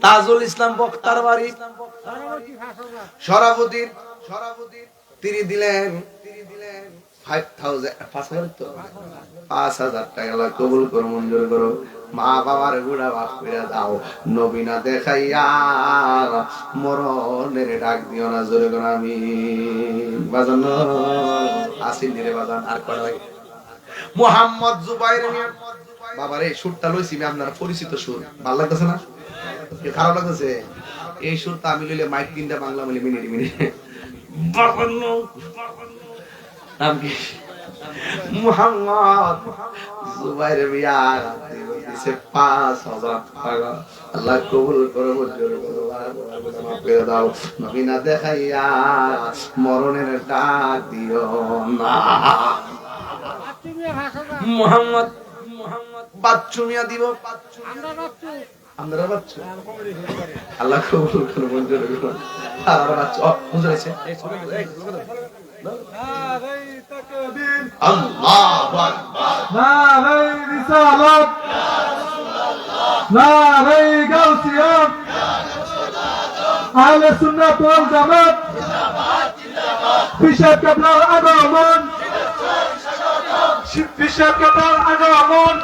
তাজুল ইসলাম বক্তার বাড়ি শরাফতির, তিনি দিলেন 5000 টাকা। কবুল করো, মঞ্জুর করো। মা বাবার গুড়া বাপ করে দাও, নবী না দেখাইয়া মরণের ডাক দিও না, জোরে করে আমি বাজান আসিন রে বাজান। আর কয় লাগে? মুহাম্মদ জুবাইর মিয়া বাবার এই সুরটা লইছি আমি, আপনারা পরিচিত সুর। ভালো লাগতেছে না? খারাপ লাগতেছে? এই সুরটা আমি লইলে মাইক 3টা বাংলা বলি মিনিটে। নাম কি? মুহাম্মদ জুবাইর মিয়া দিছে 5000 টাকা। আল্লাহ কবুল করো, মঞ্জুর করো, মাফ করে দাও। নবী না দেখাইয়া মরণের ডাক দিও না। মুহাম্মদ বাচ্চু মিয়া দিব। আমরা বাচ্চু, আল্লাহ কবুল করো, মঞ্জুর করো। আর আমরা বাচ্চু বুঝে আছে। আল্লাহু আকবার। নারে রিসালাত, নারে গাউসিয়াত, আহলে সুন্নাত ওয়াল জামাত জিন্দাবাদ। পিশাব কাবলার আগমন, পিশাব কাবলার আগমন।